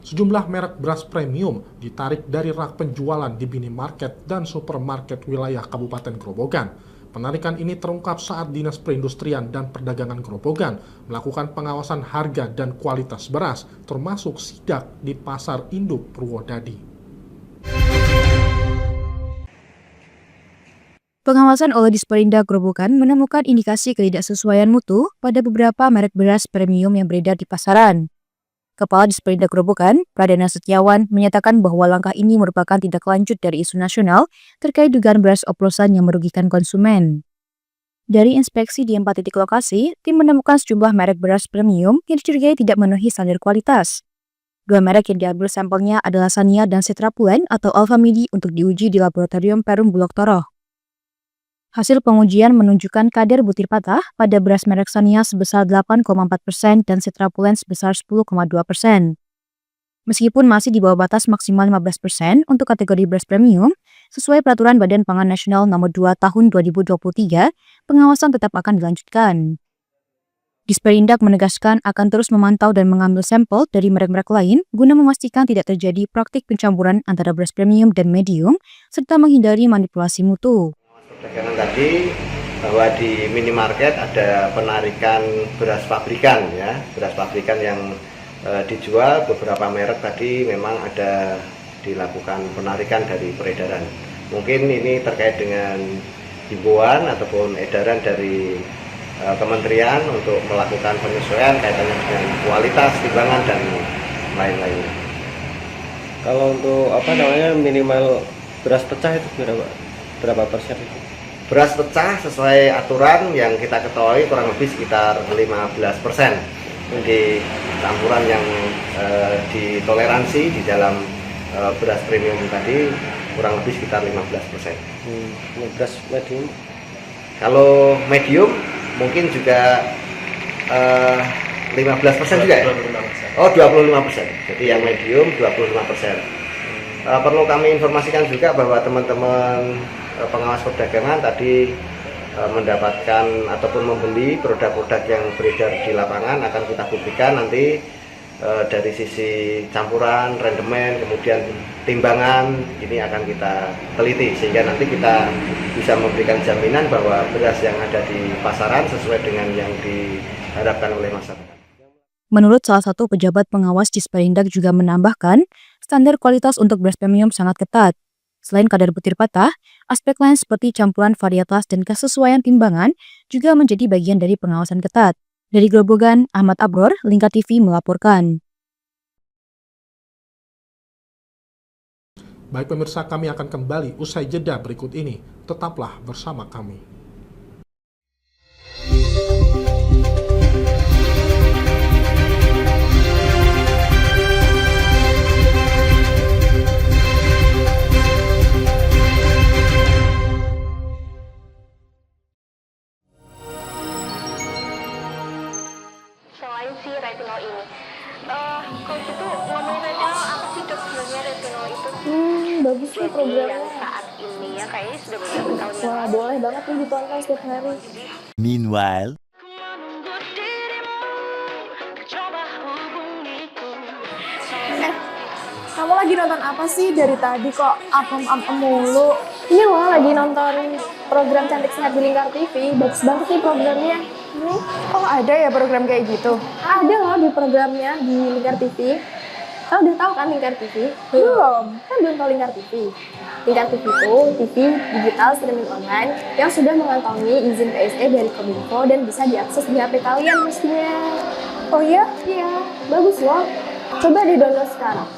Sejumlah merek beras premium ditarik dari rak penjualan di minimarket dan supermarket wilayah Kabupaten Grobogan. Penarikan ini terungkap saat Dinas Perindustrian dan Perdagangan Grobogan melakukan pengawasan harga dan kualitas beras, termasuk sidak di Pasar Induk Purwodadi. Pengawasan oleh Disperindak Grobogan menemukan indikasi ketidaksesuaian mutu pada beberapa merek beras premium yang beredar di pasaran. Kepala Disperindak Grobogan, Pradana Setiawan, menyatakan bahwa langkah ini merupakan tindak lanjut dari isu nasional terkait dugaan beras oplosan yang merugikan konsumen. Dari inspeksi di 4 titik lokasi, tim menemukan sejumlah merek beras premium yang dicurigai tidak memenuhi standar kualitas. 2 merek yang diambil sampelnya adalah Sania dan Cetrapulen atau Alfamidi untuk diuji di Laboratorium Perum Bulog Toroh. Hasil pengujian menunjukkan kadar butir patah pada beras merek Sania sebesar 8,4% dan Cetrapulen sebesar 10,2%. Meskipun masih di bawah batas maksimal 15% untuk kategori beras premium, sesuai Peraturan Badan Pangan Nasional Nomor 2 Tahun 2023, pengawasan tetap akan dilanjutkan. Disperindak menegaskan akan terus memantau dan mengambil sampel dari merek-merek lain guna memastikan tidak terjadi praktik pencampuran antara beras premium dan medium, serta menghindari manipulasi mutu. Perdagangan tadi bahwa di minimarket ada penarikan beras pabrikan ya, beras pabrikan yang dijual beberapa merek tadi memang ada dilakukan penarikan dari peredaran. Mungkin ini terkait dengan himbauan ataupun edaran dari kementerian untuk melakukan penyesuaian kaitannya dengan kualitas timbangan dan lain-lainnya. Kalau untuk minimal beras pecah itu berapa persen? Beras pecah sesuai aturan yang kita ketahui kurang lebih sekitar 15%. Di campuran yang ditoleransi di dalam beras premium tadi kurang lebih sekitar 15%. Beras medium? Kalau medium mungkin juga 15% juga ya? 25%. Oh 25%. Jadi yang medium 25%. Perlu kami informasikan juga bahwa teman-teman pengawas perdagangan tadi mendapatkan ataupun membeli produk-produk yang beredar di lapangan akan kita buktikan nanti dari sisi campuran, rendemen, kemudian timbangan ini akan kita teliti sehingga nanti kita bisa memberikan jaminan bahwa beras yang ada di pasaran sesuai dengan yang diharapkan oleh masyarakat. Menurut salah satu pejabat pengawas Disperindak juga menambahkan, standar kualitas untuk beras premium sangat ketat. Selain kadar butir patah, aspek lain seperti campuran varietas dan kesesuaian timbangan juga menjadi bagian dari pengawasan ketat. Dari Grobogan, Ahmad Abror, Lingkar TV melaporkan. Baik pemirsa, kami akan kembali usai jeda berikut ini. Tetaplah bersama kami. Selain si retinol ini, kalau gitu ngomongin retinol, apa sih dok sebenarnya retinol itu? Bagus nih programnya. Yang saat ini ya kayaknya sudah beberapa tahun yang Wah, boleh banget nih ditonton setiap hari. Meanwhile, Kamu lagi nonton apa sih dari tadi kok apem-apem mulu? Ini loh lagi nonton program Cantik Sehat di Lingkar TV. Bagus banget nih programnya. Oh, ada ya program kayak gitu? Ada loh di programnya di Lingkar TV. Kau udah tahu kan Lingkar TV? Belum. Kan belum tahu Lingkar TV. Lingkar TV itu TV digital streaming online yang sudah mengantongi izin PSE dari Kominfo dan bisa diakses di HP kalian mestinya. Oh iya? Iya, bagus loh. Coba di-download sekarang.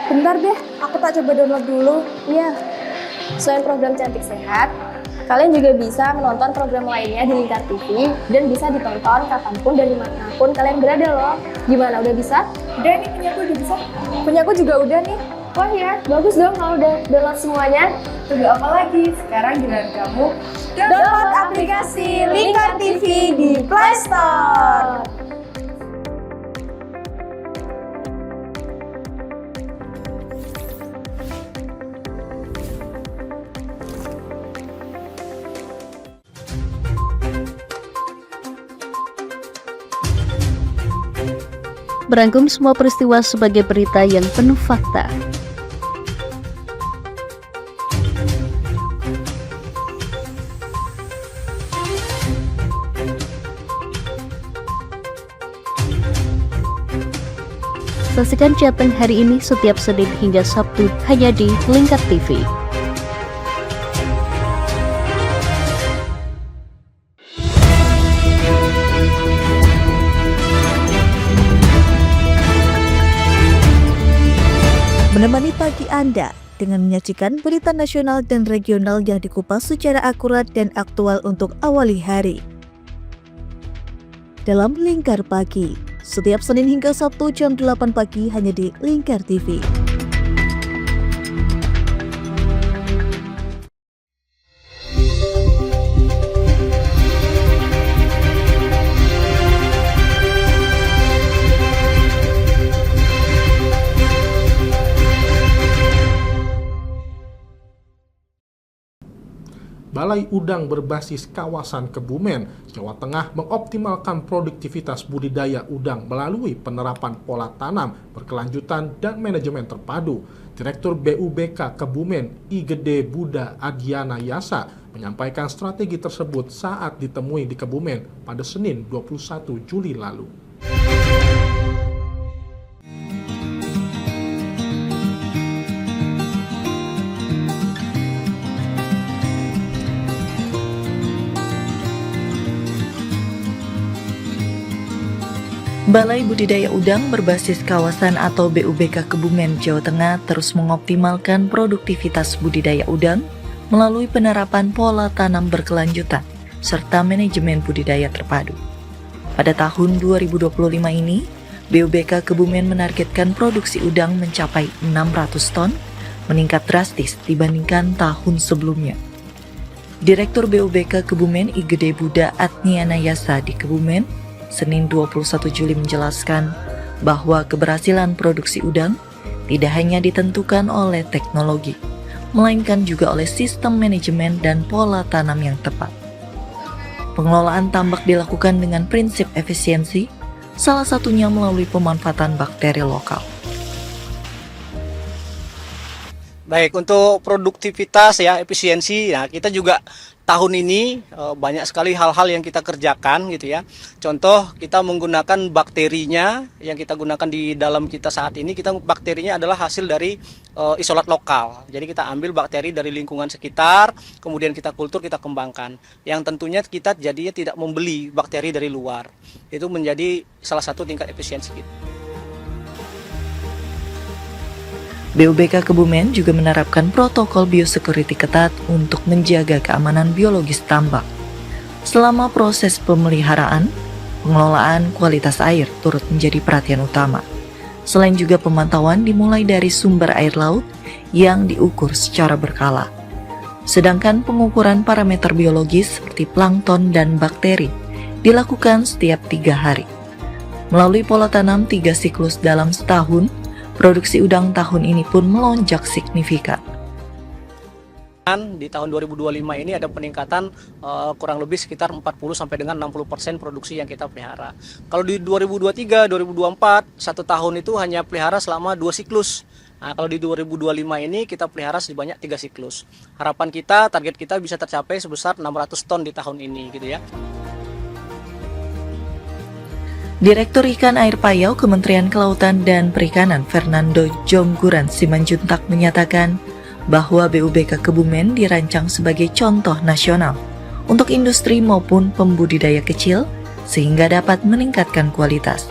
Bentar deh, aku tak coba download dulu. Iya. Selain program Cantik Sehat, kalian juga bisa menonton program lainnya di Lingkar TV dan bisa ditonton kapanpun dan dimanapun kalian berada loh. Gimana, udah bisa? Udah nih, punyaku udah bisa. Punyaku juga udah nih. Wah ya, bagus dong kalau udah download semuanya. Tunggu apa lagi? Sekarang giliran kamu download aplikasi Lingkar TV di Play Store. Merangkum semua peristiwa sebagai berita yang penuh fakta. Saksikan Jateng hari ini setiap Senin hingga Sabtu hanya di Lingkar TV. Menemani pagi Anda dengan menyajikan berita nasional dan regional yang dikupas secara akurat dan aktual untuk awali hari. Dalam Lingkar Pagi, setiap Senin hingga Sabtu jam 8 pagi hanya di Lingkar TV. Balai Udang berbasis kawasan Kebumen, Jawa Tengah mengoptimalkan produktivitas budidaya udang melalui penerapan pola tanam berkelanjutan dan manajemen terpadu. Direktur BUBK Kebumen I Gede Buddha Adiana Yasa menyampaikan strategi tersebut saat ditemui di Kebumen pada Senin 21 Juli lalu. Balai Budidaya Udang berbasis kawasan atau BUBK Kebumen, Jawa Tengah terus mengoptimalkan produktivitas budidaya udang melalui penerapan pola tanam berkelanjutan serta manajemen budidaya terpadu. Pada tahun 2025 ini, BUBK Kebumen menargetkan produksi udang mencapai 600 ton, meningkat drastis dibandingkan tahun sebelumnya. Direktur BUBK Kebumen I Gede Buddha Adiana Yasa di Kebumen Senin 21 Juli menjelaskan bahwa keberhasilan produksi udang tidak hanya ditentukan oleh teknologi, melainkan juga oleh sistem manajemen dan pola tanam yang tepat. Pengelolaan tambak dilakukan dengan prinsip efisiensi, salah satunya melalui pemanfaatan bakteri lokal. Baik, untuk produktivitas ya, efisiensi, ya kita juga tahun ini banyak sekali hal-hal yang kita kerjakan gitu ya. Contoh, kita menggunakan bakterinya yang kita gunakan di dalam kita saat ini, bakterinya adalah hasil dari isolat lokal. Jadi kita ambil bakteri dari lingkungan sekitar, kemudian kita kultur, kita kembangkan. Yang tentunya kita jadinya tidak membeli bakteri dari luar. Itu menjadi salah satu tingkat efisiensi kita. BUBK Kebumen juga menerapkan protokol biosecurity ketat untuk menjaga keamanan biologis tambak. Selama proses pemeliharaan, pengelolaan kualitas air turut menjadi perhatian utama. Selain juga pemantauan dimulai dari sumber air laut yang diukur secara berkala. Sedangkan pengukuran parameter biologis seperti plankton dan bakteri dilakukan setiap 3 hari. Melalui pola tanam 3 siklus dalam setahun, produksi udang tahun ini pun melonjak signifikan. Di tahun 2025 ini ada peningkatan kurang lebih sekitar 40 sampai dengan 60% produksi yang kita pelihara. Kalau di 2023, 2024, 1 tahun itu hanya pelihara selama 2 siklus. Nah, kalau di 2025 ini kita pelihara sebanyak 3 siklus. Harapan kita, target kita bisa tercapai sebesar 600 ton di tahun ini gitu ya. Direktur Ikan Air Payau Kementerian Kelautan dan Perikanan Fernando Jongguran Simanjuntak menyatakan bahwa BUBK Kebumen dirancang sebagai contoh nasional untuk industri maupun pembudidaya kecil sehingga dapat meningkatkan kualitas.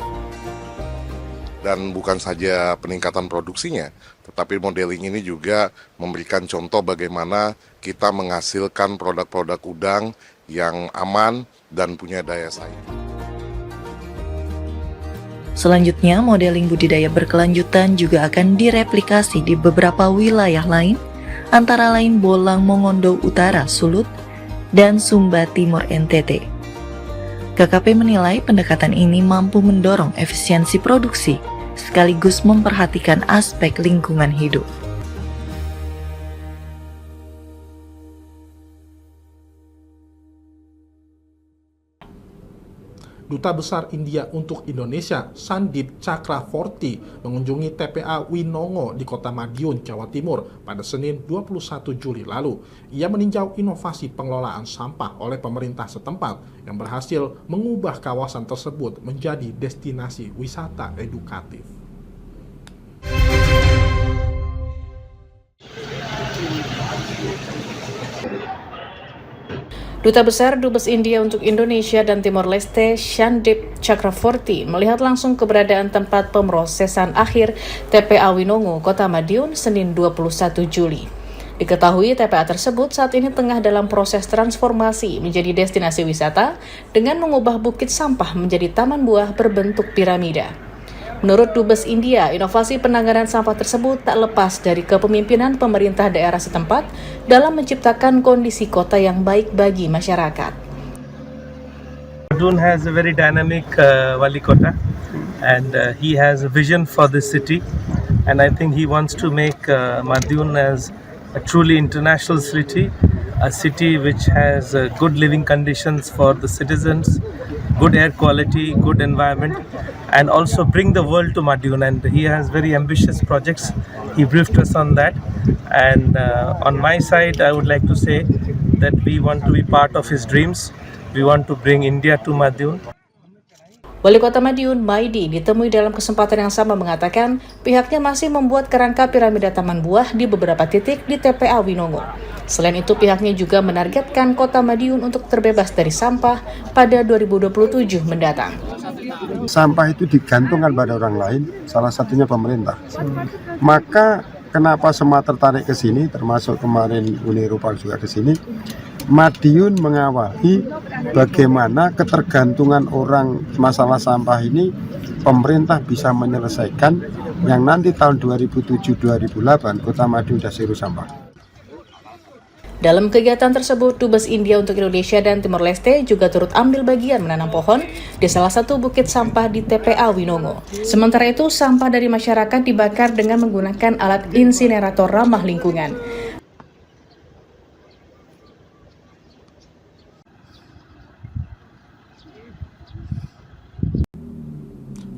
Dan bukan saja peningkatan produksinya, tetapi modeling ini juga memberikan contoh bagaimana kita menghasilkan produk-produk udang yang aman dan punya daya saing. Selanjutnya, modeling budidaya berkelanjutan juga akan direplikasi di beberapa wilayah lain, antara lain Bolang Mongondo Utara Sulut dan Sumba Timur NTT. KKP menilai pendekatan ini mampu mendorong efisiensi produksi, sekaligus memperhatikan aspek lingkungan hidup. Duta Besar India untuk Indonesia, Sandip Chakravorty, mengunjungi TPA Winongo di Kota Madiun, Jawa Timur pada Senin 21 Juli lalu. Ia meninjau inovasi pengelolaan sampah oleh pemerintah setempat yang berhasil mengubah kawasan tersebut menjadi destinasi wisata edukatif. Duta Besar Dubes India untuk Indonesia dan Timor Leste, Sandip Chakravorty, melihat langsung keberadaan tempat pemrosesan akhir TPA Winongo, Kota Madiun, Senin 21 Juli. Diketahui TPA tersebut saat ini tengah dalam proses transformasi menjadi destinasi wisata dengan mengubah bukit sampah menjadi taman buah berbentuk piramida. Menurut Dubes India, inovasi penanganan sampah tersebut tak lepas dari kepemimpinan pemerintah daerah setempat dalam menciptakan kondisi kota yang baik bagi masyarakat. Madiun has a very dynamic Wali Kota and he has a vision for this city, and I think he wants to make Madiun as a truly international city, a city which has good living conditions for the citizens, good air quality, good environment, and also bring the world to Madiun. And he has very ambitious projects. He briefed us on that, and on my side I would like to say that we want to be part of his dreams. We want to bring India to Madiun. Wali Kota Madiun, Maidi, ditemui dalam kesempatan yang sama mengatakan pihaknya masih membuat kerangka piramida taman buah di beberapa titik di TPA Winongo. Selain itu, pihaknya juga menargetkan Kota Madiun untuk terbebas dari sampah pada 2027 mendatang. Sampah itu digantungkan pada orang lain, salah satunya pemerintah. Maka kenapa semua tertarik ke sini, termasuk kemarin Uni Eropa juga ke sini. Madiun mengawali bagaimana ketergantungan orang masalah sampah ini pemerintah bisa menyelesaikan, yang nanti tahun 2007-2008 Kota Madiun sudah zero sampah. Dalam kegiatan tersebut, Dubes India untuk Indonesia dan Timor Leste juga turut ambil bagian menanam pohon di salah satu bukit sampah di TPA Winongo. Sementara itu, sampah dari masyarakat dibakar dengan menggunakan alat insinerator ramah lingkungan.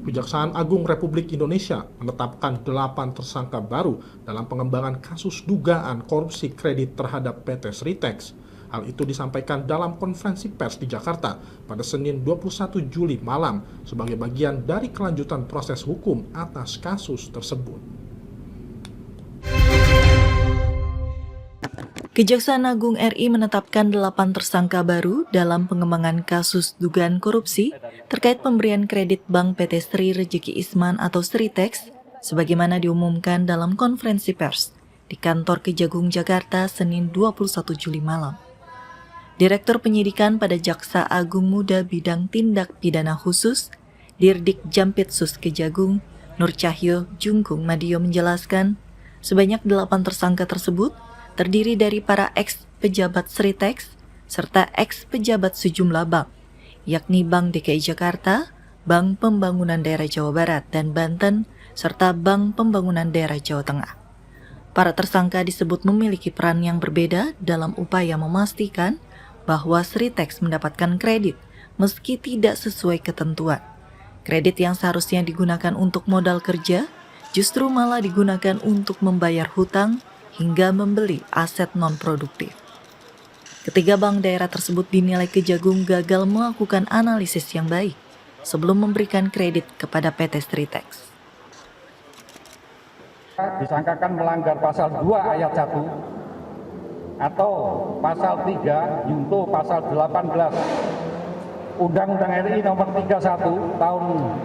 Kejaksaan Agung Republik Indonesia menetapkan 8 tersangka baru dalam pengembangan kasus dugaan korupsi kredit terhadap PT Sritex. Hal itu disampaikan dalam konferensi pers di Jakarta pada Senin 21 Juli malam sebagai bagian dari kelanjutan proses hukum atas kasus tersebut. Kejaksaan Agung RI menetapkan 8 tersangka baru dalam pengembangan kasus dugaan korupsi terkait pemberian kredit Bank PT Sri Rejeki Isman atau Sritex sebagaimana diumumkan dalam konferensi pers di kantor Kejagung Jakarta Senin 21 Juli malam. Direktur Penyidikan pada Jaksa Agung Muda Bidang Tindak Pidana Khusus, Dirdik Jampitsus Kejagung, Nur Cahyo Jungkung Madio menjelaskan, sebanyak 8 tersangka tersebut terdiri dari para ex-pejabat Sritex serta ex-pejabat sejumlah bank, yakni Bank DKI Jakarta, Bank Pembangunan Daerah Jawa Barat dan Banten, serta Bank Pembangunan Daerah Jawa Tengah. Para tersangka disebut memiliki peran yang berbeda dalam upaya memastikan bahwa Sritex mendapatkan kredit meski tidak sesuai ketentuan. Kredit yang seharusnya digunakan untuk modal kerja justru malah digunakan untuk membayar hutang hingga membeli aset non-produktif. Ketiga bank daerah tersebut dinilai Kejagung gagal melakukan analisis yang baik sebelum memberikan kredit kepada PT Sritex. Disangkakan melanggar pasal 2 ayat 1 atau pasal 3 junto pasal 18 Undang-Undang RI nomor 31 tahun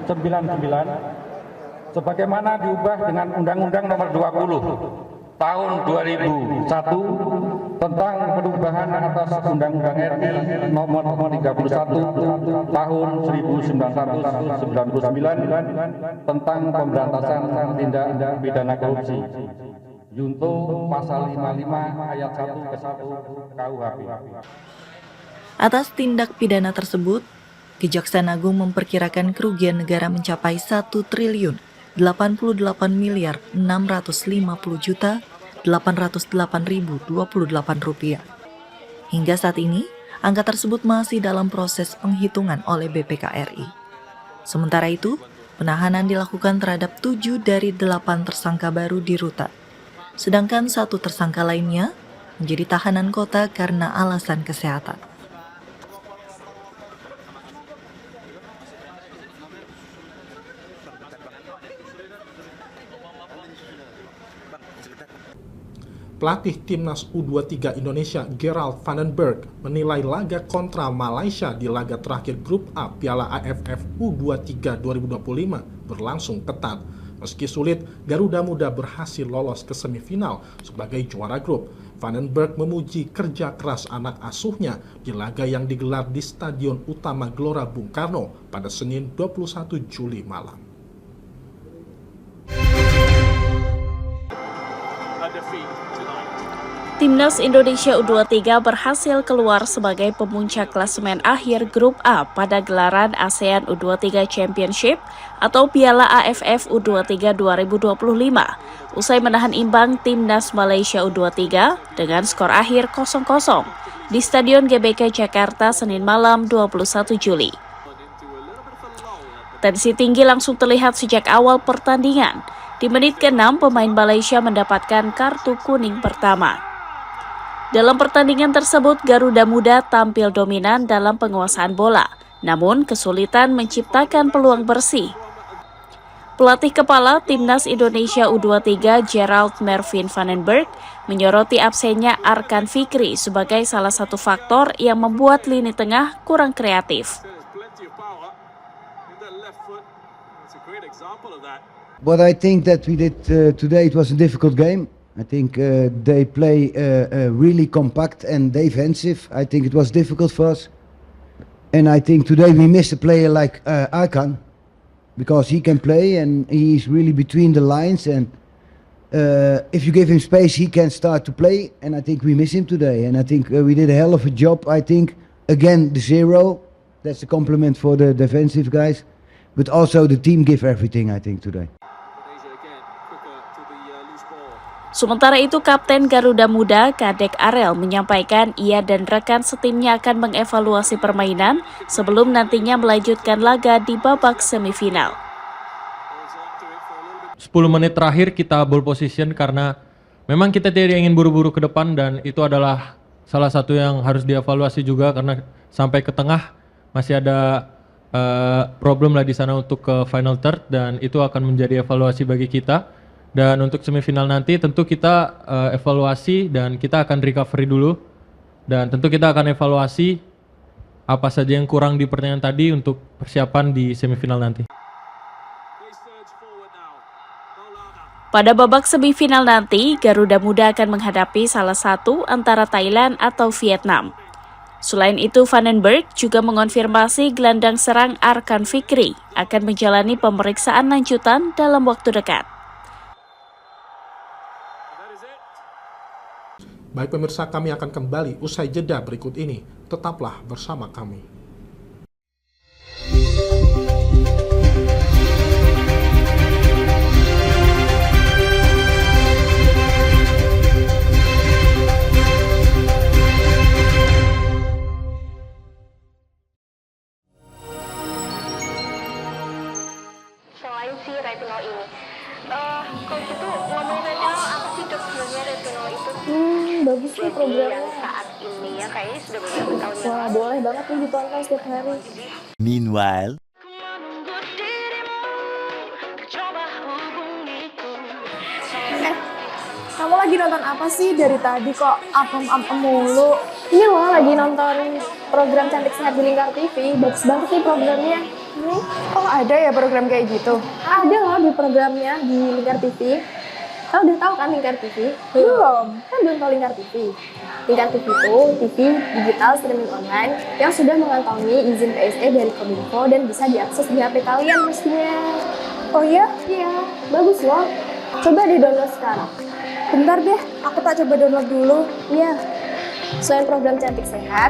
99 sebagaimana diubah dengan Undang-Undang nomor 20 tahun 2001 tentang perubahan atas Undang-Undang RI nomor 31 tahun 1999 tentang pemberantasan tindak pidana korupsi junto pasal 55 ayat 1 ke 1 KUHP. Atas tindak pidana tersebut, Kejaksaan Agung memperkirakan kerugian negara mencapai 1.088.650.808.808 rupiah. Hingga saat ini, angka tersebut masih dalam proses penghitungan oleh BPK-RI. Sementara itu, penahanan dilakukan terhadap 7 dari 8 tersangka baru di rutan. Sedangkan 1 tersangka lainnya menjadi tahanan kota karena alasan kesehatan. Pelatih Timnas U23 Indonesia Gerald Vandenberg menilai laga kontra Malaysia di laga terakhir Grup A Piala AFF U23 2025 berlangsung ketat. Meski sulit, Garuda Muda berhasil lolos ke semifinal sebagai juara grup. Vandenberg memuji kerja keras anak asuhnya di laga yang digelar di Stadion Utama Gelora Bung Karno pada Senin 21 Juli malam. Timnas Indonesia U23 berhasil keluar sebagai pemuncak klasemen akhir Grup A pada gelaran ASEAN U23 Championship atau Piala AFF U23 2025 usai menahan imbang Timnas Malaysia U23 dengan skor akhir 0-0 di Stadion GBK Jakarta Senin malam 21 Juli. Tensi tinggi langsung terlihat sejak awal pertandingan. Di menit ke-6 pemain Malaysia mendapatkan kartu kuning pertama. Dalam pertandingan tersebut, Garuda Muda tampil dominan dalam penguasaan bola, namun kesulitan menciptakan peluang bersih. Pelatih kepala Timnas Indonesia U23 Gerald Mervin Vandenberg menyoroti absennya Arkan Fikri sebagai salah satu faktor yang membuat lini tengah kurang kreatif. What I think that we did today, it was a difficult game. I think they play really compact and defensive. I think it was difficult for us. And I think today we missed a player like Arkan, because he can play and he's really between the lines. And if you give him space, he can start to play. And I think we miss him today. And I think we did a hell of a job. I think, again, the 0, that's a compliment for the defensive guys. But also the team give everything, I think, today. Sementara itu, Kapten Garuda Muda, Kadek Arel, menyampaikan ia dan rekan setimnya akan mengevaluasi permainan sebelum nantinya melanjutkan laga di babak semifinal. 10 menit terakhir kita ball position karena memang kita tidak ingin buru-buru ke depan dan itu adalah salah satu yang harus dievaluasi juga karena sampai ke tengah masih ada problem lah di sana untuk ke final third dan itu akan menjadi evaluasi bagi kita. Dan untuk semifinal nanti tentu kita evaluasi dan kita akan recovery dulu. Dan tentu kita akan evaluasi apa saja yang kurang di pertandingan tadi untuk persiapan di semifinal nanti. Pada babak semifinal nanti, Garuda Muda akan menghadapi salah satu antara Thailand atau Vietnam. Selain itu, Vandenberg juga mengonfirmasi gelandang serang Arkan Fikri akan menjalani pemeriksaan lanjutan dalam waktu dekat. Baik pemirsa, kami akan kembali usai jeda berikut ini. Tetaplah bersama kami. Selain si retinol ini, coach itu ngomongin retinol apa sih dok sebenarnya retinol itu? Bagus nih programnya. Yang saat ini ya kayaknya sudah beberapa tahun yang Wah, boleh banget nih ditonton setiap hari. Meanwhile, Kamu lagi nonton apa sih dari tadi kok apem-apem mulu? Ini loh lagi nonton program Cantik Sehat di Lingkar TV. Bagus banget nih programnya. Oh, ada ya program kayak gitu? Ada loh di programnya di Lingkar TV. Kau udah tahu kan Lingkar TV? Belum. Kan belum tahu Lingkar TV. Lingkar TV itu TV digital streaming online yang sudah mengantongi izin PSE dari Kominfo dan bisa diakses di HP kalian mestinya. Oh iya? Iya, bagus loh. Coba di-download sekarang. Bentar deh, aku tak coba download dulu. Iya. Selain program Cantik Sehat,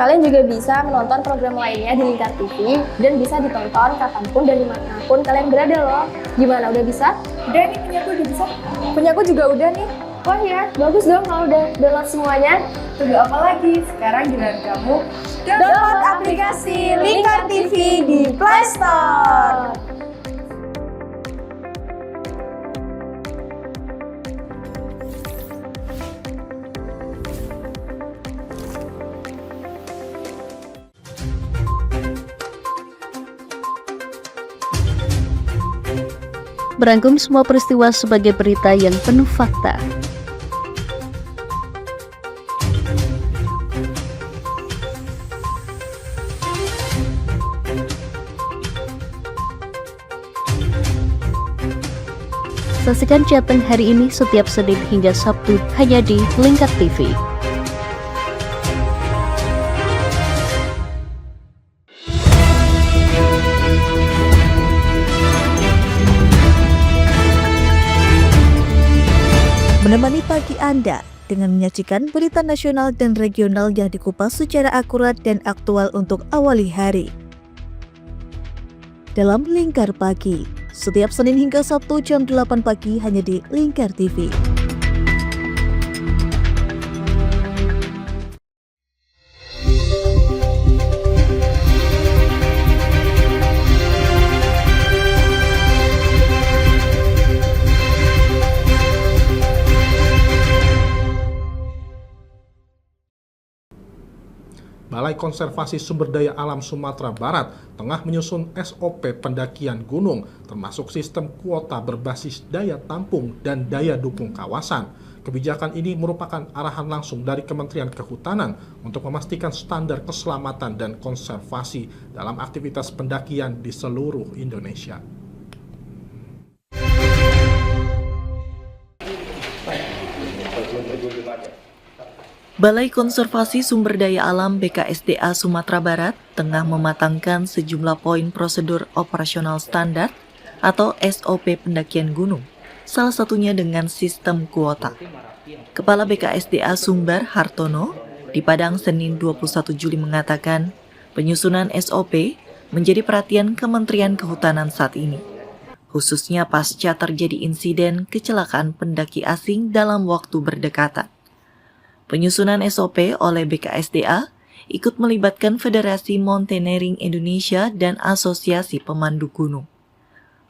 kalian juga bisa menonton program lainnya di Lingkar TV dan bisa ditonton kapanpun dan dimanapun kalian berada loh. Gimana, udah bisa? Udah nih, punyaku udah bisa. Punyaku juga udah nih. Wah ya, bagus dong kalau udah download semuanya. Tunggu apa lagi? Sekarang giliran kamu download aplikasi Lingkar TV di Play Store. Merangkum semua peristiwa sebagai berita yang penuh fakta. Saksikan Jateng hari ini setiap Senin hingga Sabtu hanya di Lingkar TV. Menemani pagi Anda dengan menyajikan berita nasional dan regional yang dikupas secara akurat dan aktual untuk awali hari. Dalam Lingkar Pagi, setiap Senin hingga Sabtu jam 8 pagi hanya di Lingkar TV. Balai Konservasi Sumber Daya Alam Sumatera Barat tengah menyusun SOP pendakian gunung, termasuk sistem kuota berbasis daya tampung dan daya dukung kawasan. Kebijakan ini merupakan arahan langsung dari Kementerian Kehutanan untuk memastikan standar keselamatan dan konservasi dalam aktivitas pendakian di seluruh Indonesia. Balai Konservasi Sumber Daya Alam BKSDA Sumatera Barat tengah mematangkan sejumlah poin prosedur operasional standar atau SOP pendakian gunung, salah satunya dengan sistem kuota. Kepala BKSDA Sumber Hartono di Padang Senin 21 Juli mengatakan penyusunan SOP menjadi perhatian Kementerian Kehutanan saat ini, khususnya pasca terjadi insiden kecelakaan pendaki asing dalam waktu berdekatan. Penyusunan SOP oleh BKSDA ikut melibatkan Federasi Mountaineering Indonesia dan Asosiasi Pemandu Gunung.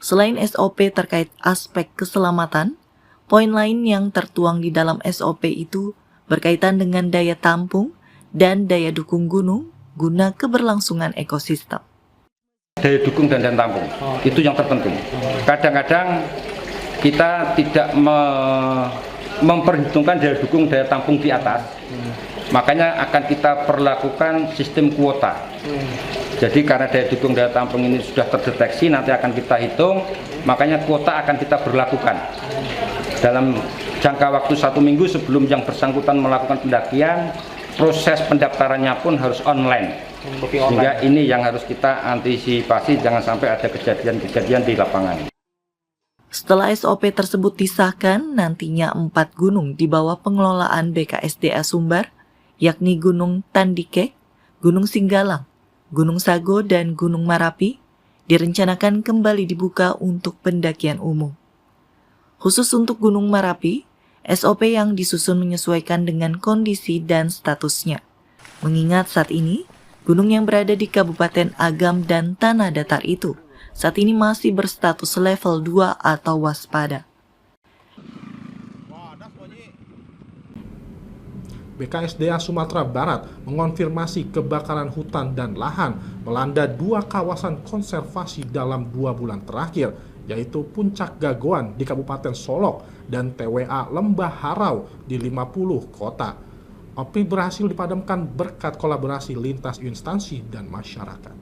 Selain SOP terkait aspek keselamatan, poin lain yang tertuang di dalam SOP itu berkaitan dengan daya tampung dan daya dukung gunung guna keberlangsungan ekosistem. Daya dukung dan daya tampung, itu yang terpenting. Kadang-kadang kita tidak memperhitungkan daya dukung daya tampung di atas, makanya akan kita perlakukan sistem kuota. Jadi karena daya dukung daya tampung ini sudah terdeteksi, nanti akan kita hitung, makanya kuota akan kita berlakukan. dalam jangka waktu 1 minggu sebelum yang bersangkutan melakukan pendakian, proses pendaftarannya pun harus online. Sehingga ini yang harus kita antisipasi, jangan sampai ada kejadian-kejadian di lapangan. Setelah SOP tersebut disahkan, nantinya 4 gunung di bawah pengelolaan BKSDA Sumbar, yakni Gunung Tandike, Gunung Singgalang, Gunung Sago, dan Gunung Marapi, direncanakan kembali dibuka untuk pendakian umum. Khusus untuk Gunung Marapi, SOP yang disusun menyesuaikan dengan kondisi dan statusnya. Mengingat saat ini, gunung yang berada di Kabupaten Agam dan Tanah Datar itu saat ini masih berstatus level 2 atau waspada. BKSDA Sumatera Barat mengonfirmasi kebakaran hutan dan lahan melanda 2 kawasan konservasi dalam 2 bulan terakhir, yaitu Puncak Gagoan di Kabupaten Solok dan TWA Lembah Harau di 50 kota. Api berhasil dipadamkan berkat kolaborasi lintas instansi dan masyarakat.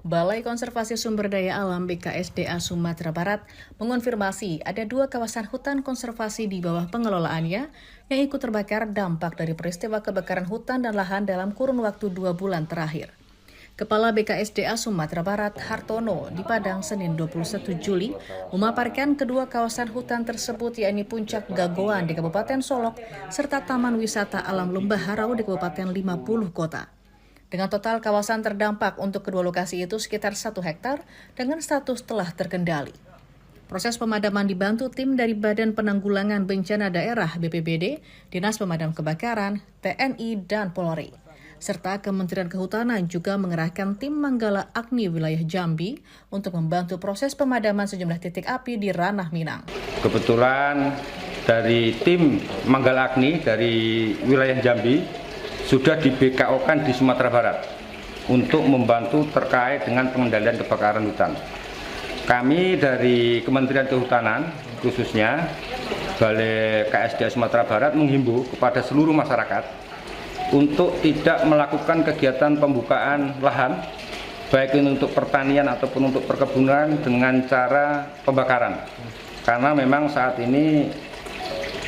Balai Konservasi Sumber Daya Alam BKSDA Sumatera Barat mengonfirmasi ada 2 kawasan hutan konservasi di bawah pengelolaannya yang ikut terbakar dampak dari peristiwa kebakaran hutan dan lahan dalam kurun waktu 2 bulan terakhir. Kepala BKSDA Sumatera Barat Hartono di Padang Senin 21 Juli memaparkan kedua kawasan hutan tersebut yakni Puncak Gagoan di Kabupaten Solok serta Taman Wisata Alam Lembah Harau di Kabupaten 50 Kota. Dengan total kawasan terdampak untuk kedua lokasi itu sekitar 1 hektar dengan status telah terkendali. Proses pemadaman dibantu tim dari Badan Penanggulangan Bencana Daerah BPBD, Dinas Pemadam Kebakaran, TNI, dan Polri. Serta Kementerian Kehutanan juga mengerahkan tim Manggala Agni wilayah Jambi untuk membantu proses pemadaman sejumlah titik api di ranah Minang. Kebetulan dari tim Manggala Agni dari wilayah Jambi sudah di BKO-kan di Sumatera Barat untuk membantu terkait dengan pengendalian kebakaran hutan. Kami dari Kementerian Kehutanan, khususnya Balai KSDA Sumatera Barat menghimbau kepada seluruh masyarakat untuk tidak melakukan kegiatan pembukaan lahan, baik ini untuk pertanian ataupun untuk perkebunan dengan cara pembakaran. Karena memang saat ini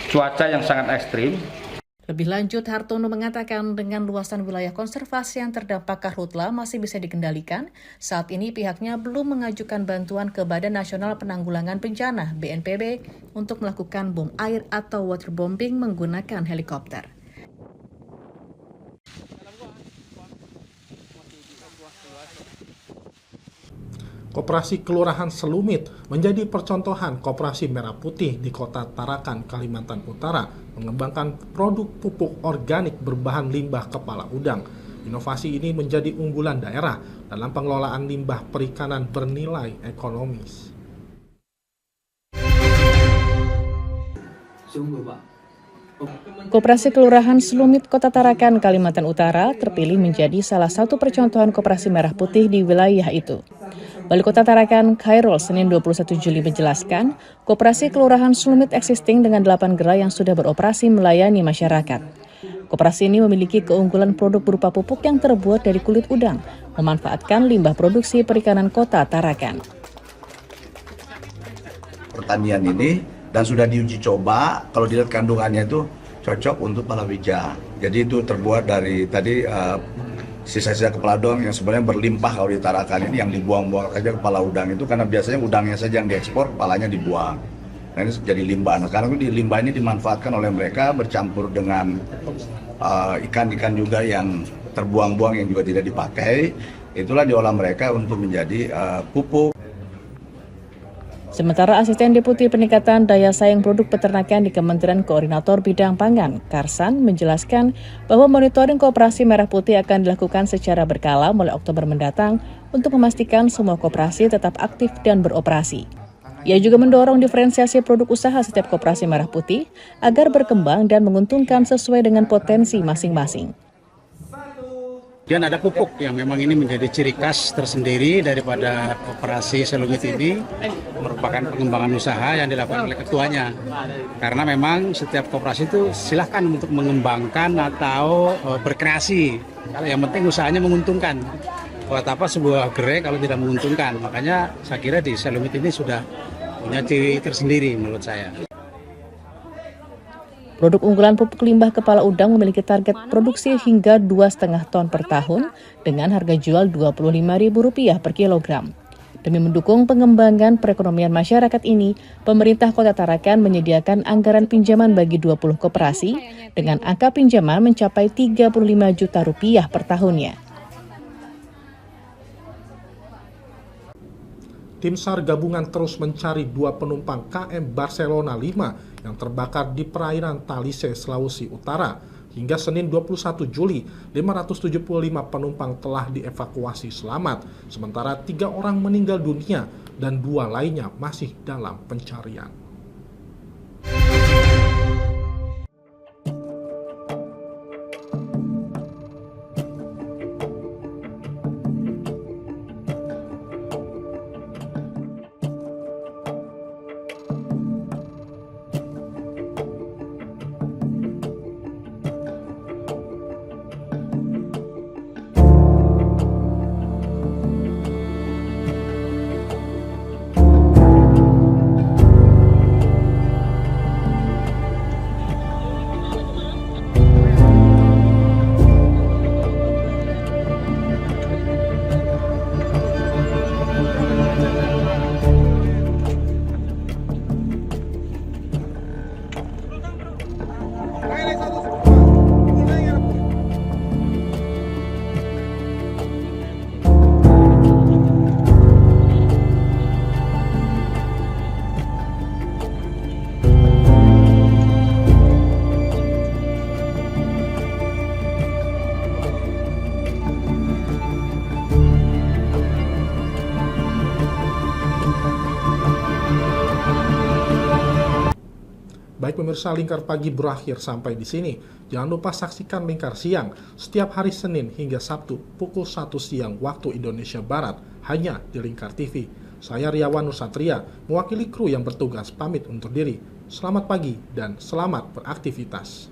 cuaca yang sangat ekstrim. Lebih lanjut, Hartono mengatakan dengan luasan wilayah konservasi yang terdampak karhutla masih bisa dikendalikan, saat ini pihaknya belum mengajukan bantuan ke Badan Nasional Penanggulangan Bencana (BNPB) untuk melakukan bom air atau waterbombing menggunakan helikopter. Koperasi Kelurahan Selumit menjadi percontohan koperasi merah putih di Kota Tarakan, Kalimantan Utara, mengembangkan produk pupuk organik berbahan limbah kepala udang. Inovasi ini menjadi unggulan daerah dalam pengelolaan limbah perikanan bernilai ekonomis. Koperasi Kelurahan Selumit Kota Tarakan, Kalimantan Utara terpilih menjadi salah satu percontohan koperasi merah putih di wilayah itu. Wali Kota Tarakan Khairul Senin 21 Juli menjelaskan, Koperasi Kelurahan Selumit existing dengan 8 gerai yang sudah beroperasi melayani masyarakat. Koperasi ini memiliki keunggulan produk berupa pupuk yang terbuat dari kulit udang, memanfaatkan limbah produksi perikanan Kota Tarakan. Pertanian ini dan sudah diuji coba, kalau dilihat kandungannya itu cocok untuk palawija. Jadi itu terbuat dari tadi sisa-sisa kepala udang yang sebenarnya berlimpah kalau di Tarakan ini, yang dibuang-buang saja kepala udang itu karena biasanya udangnya saja yang diekspor, kepalanya dibuang. Nah ini jadi limbah. Nah sekarang di limbah ini dimanfaatkan oleh mereka bercampur dengan ikan-ikan juga yang terbuang-buang yang juga tidak dipakai. Itulah diolah mereka untuk menjadi pupuk. Sementara Asisten Deputi Peningkatan Daya Saing Produk Peternakan di Kementerian Koordinator Bidang Pangan, Karsan, menjelaskan bahwa monitoring koperasi merah putih akan dilakukan secara berkala mulai Oktober mendatang untuk memastikan semua koperasi tetap aktif dan beroperasi. Ia juga mendorong diferensiasi produk usaha setiap koperasi merah putih agar berkembang dan menguntungkan sesuai dengan potensi masing-masing. Dan ada pupuk yang memang ini menjadi ciri khas tersendiri daripada Koperasi Selumit ini, merupakan pengembangan usaha yang dilakukan oleh ketuanya. Karena memang setiap koperasi itu silahkan untuk mengembangkan atau berkreasi. Kalau yang penting usahanya menguntungkan. buat apa sebuah gerai kalau tidak menguntungkan. Makanya saya kira di Selumit ini sudah punya ciri tersendiri menurut saya. Produk unggulan pupuk limbah kepala udang memiliki target produksi hingga 2,5 ton per tahun dengan harga jual Rp25.000 per kilogram. Demi mendukung pengembangan perekonomian masyarakat ini, pemerintah Kota Tarakan menyediakan anggaran pinjaman bagi 20 koperasi dengan angka pinjaman mencapai Rp35 juta per tahunnya. Tim SAR gabungan terus mencari 2 penumpang KM Barcelona 5 yang terbakar di perairan Talise, Sulawesi Utara. Hingga Senin 21 Juli, 575 penumpang telah dievakuasi selamat, sementara 3 orang meninggal dunia dan 2 lainnya masih dalam pencarian. Baik pemirsa, Lingkar Pagi berakhir sampai di sini. Jangan lupa saksikan Lingkar Siang setiap hari Senin hingga Sabtu pukul 1 siang waktu Indonesia Barat hanya di Lingkar TV. Saya Riawan Nusatria, mewakili kru yang bertugas pamit undur diri. Selamat pagi dan selamat beraktivitas.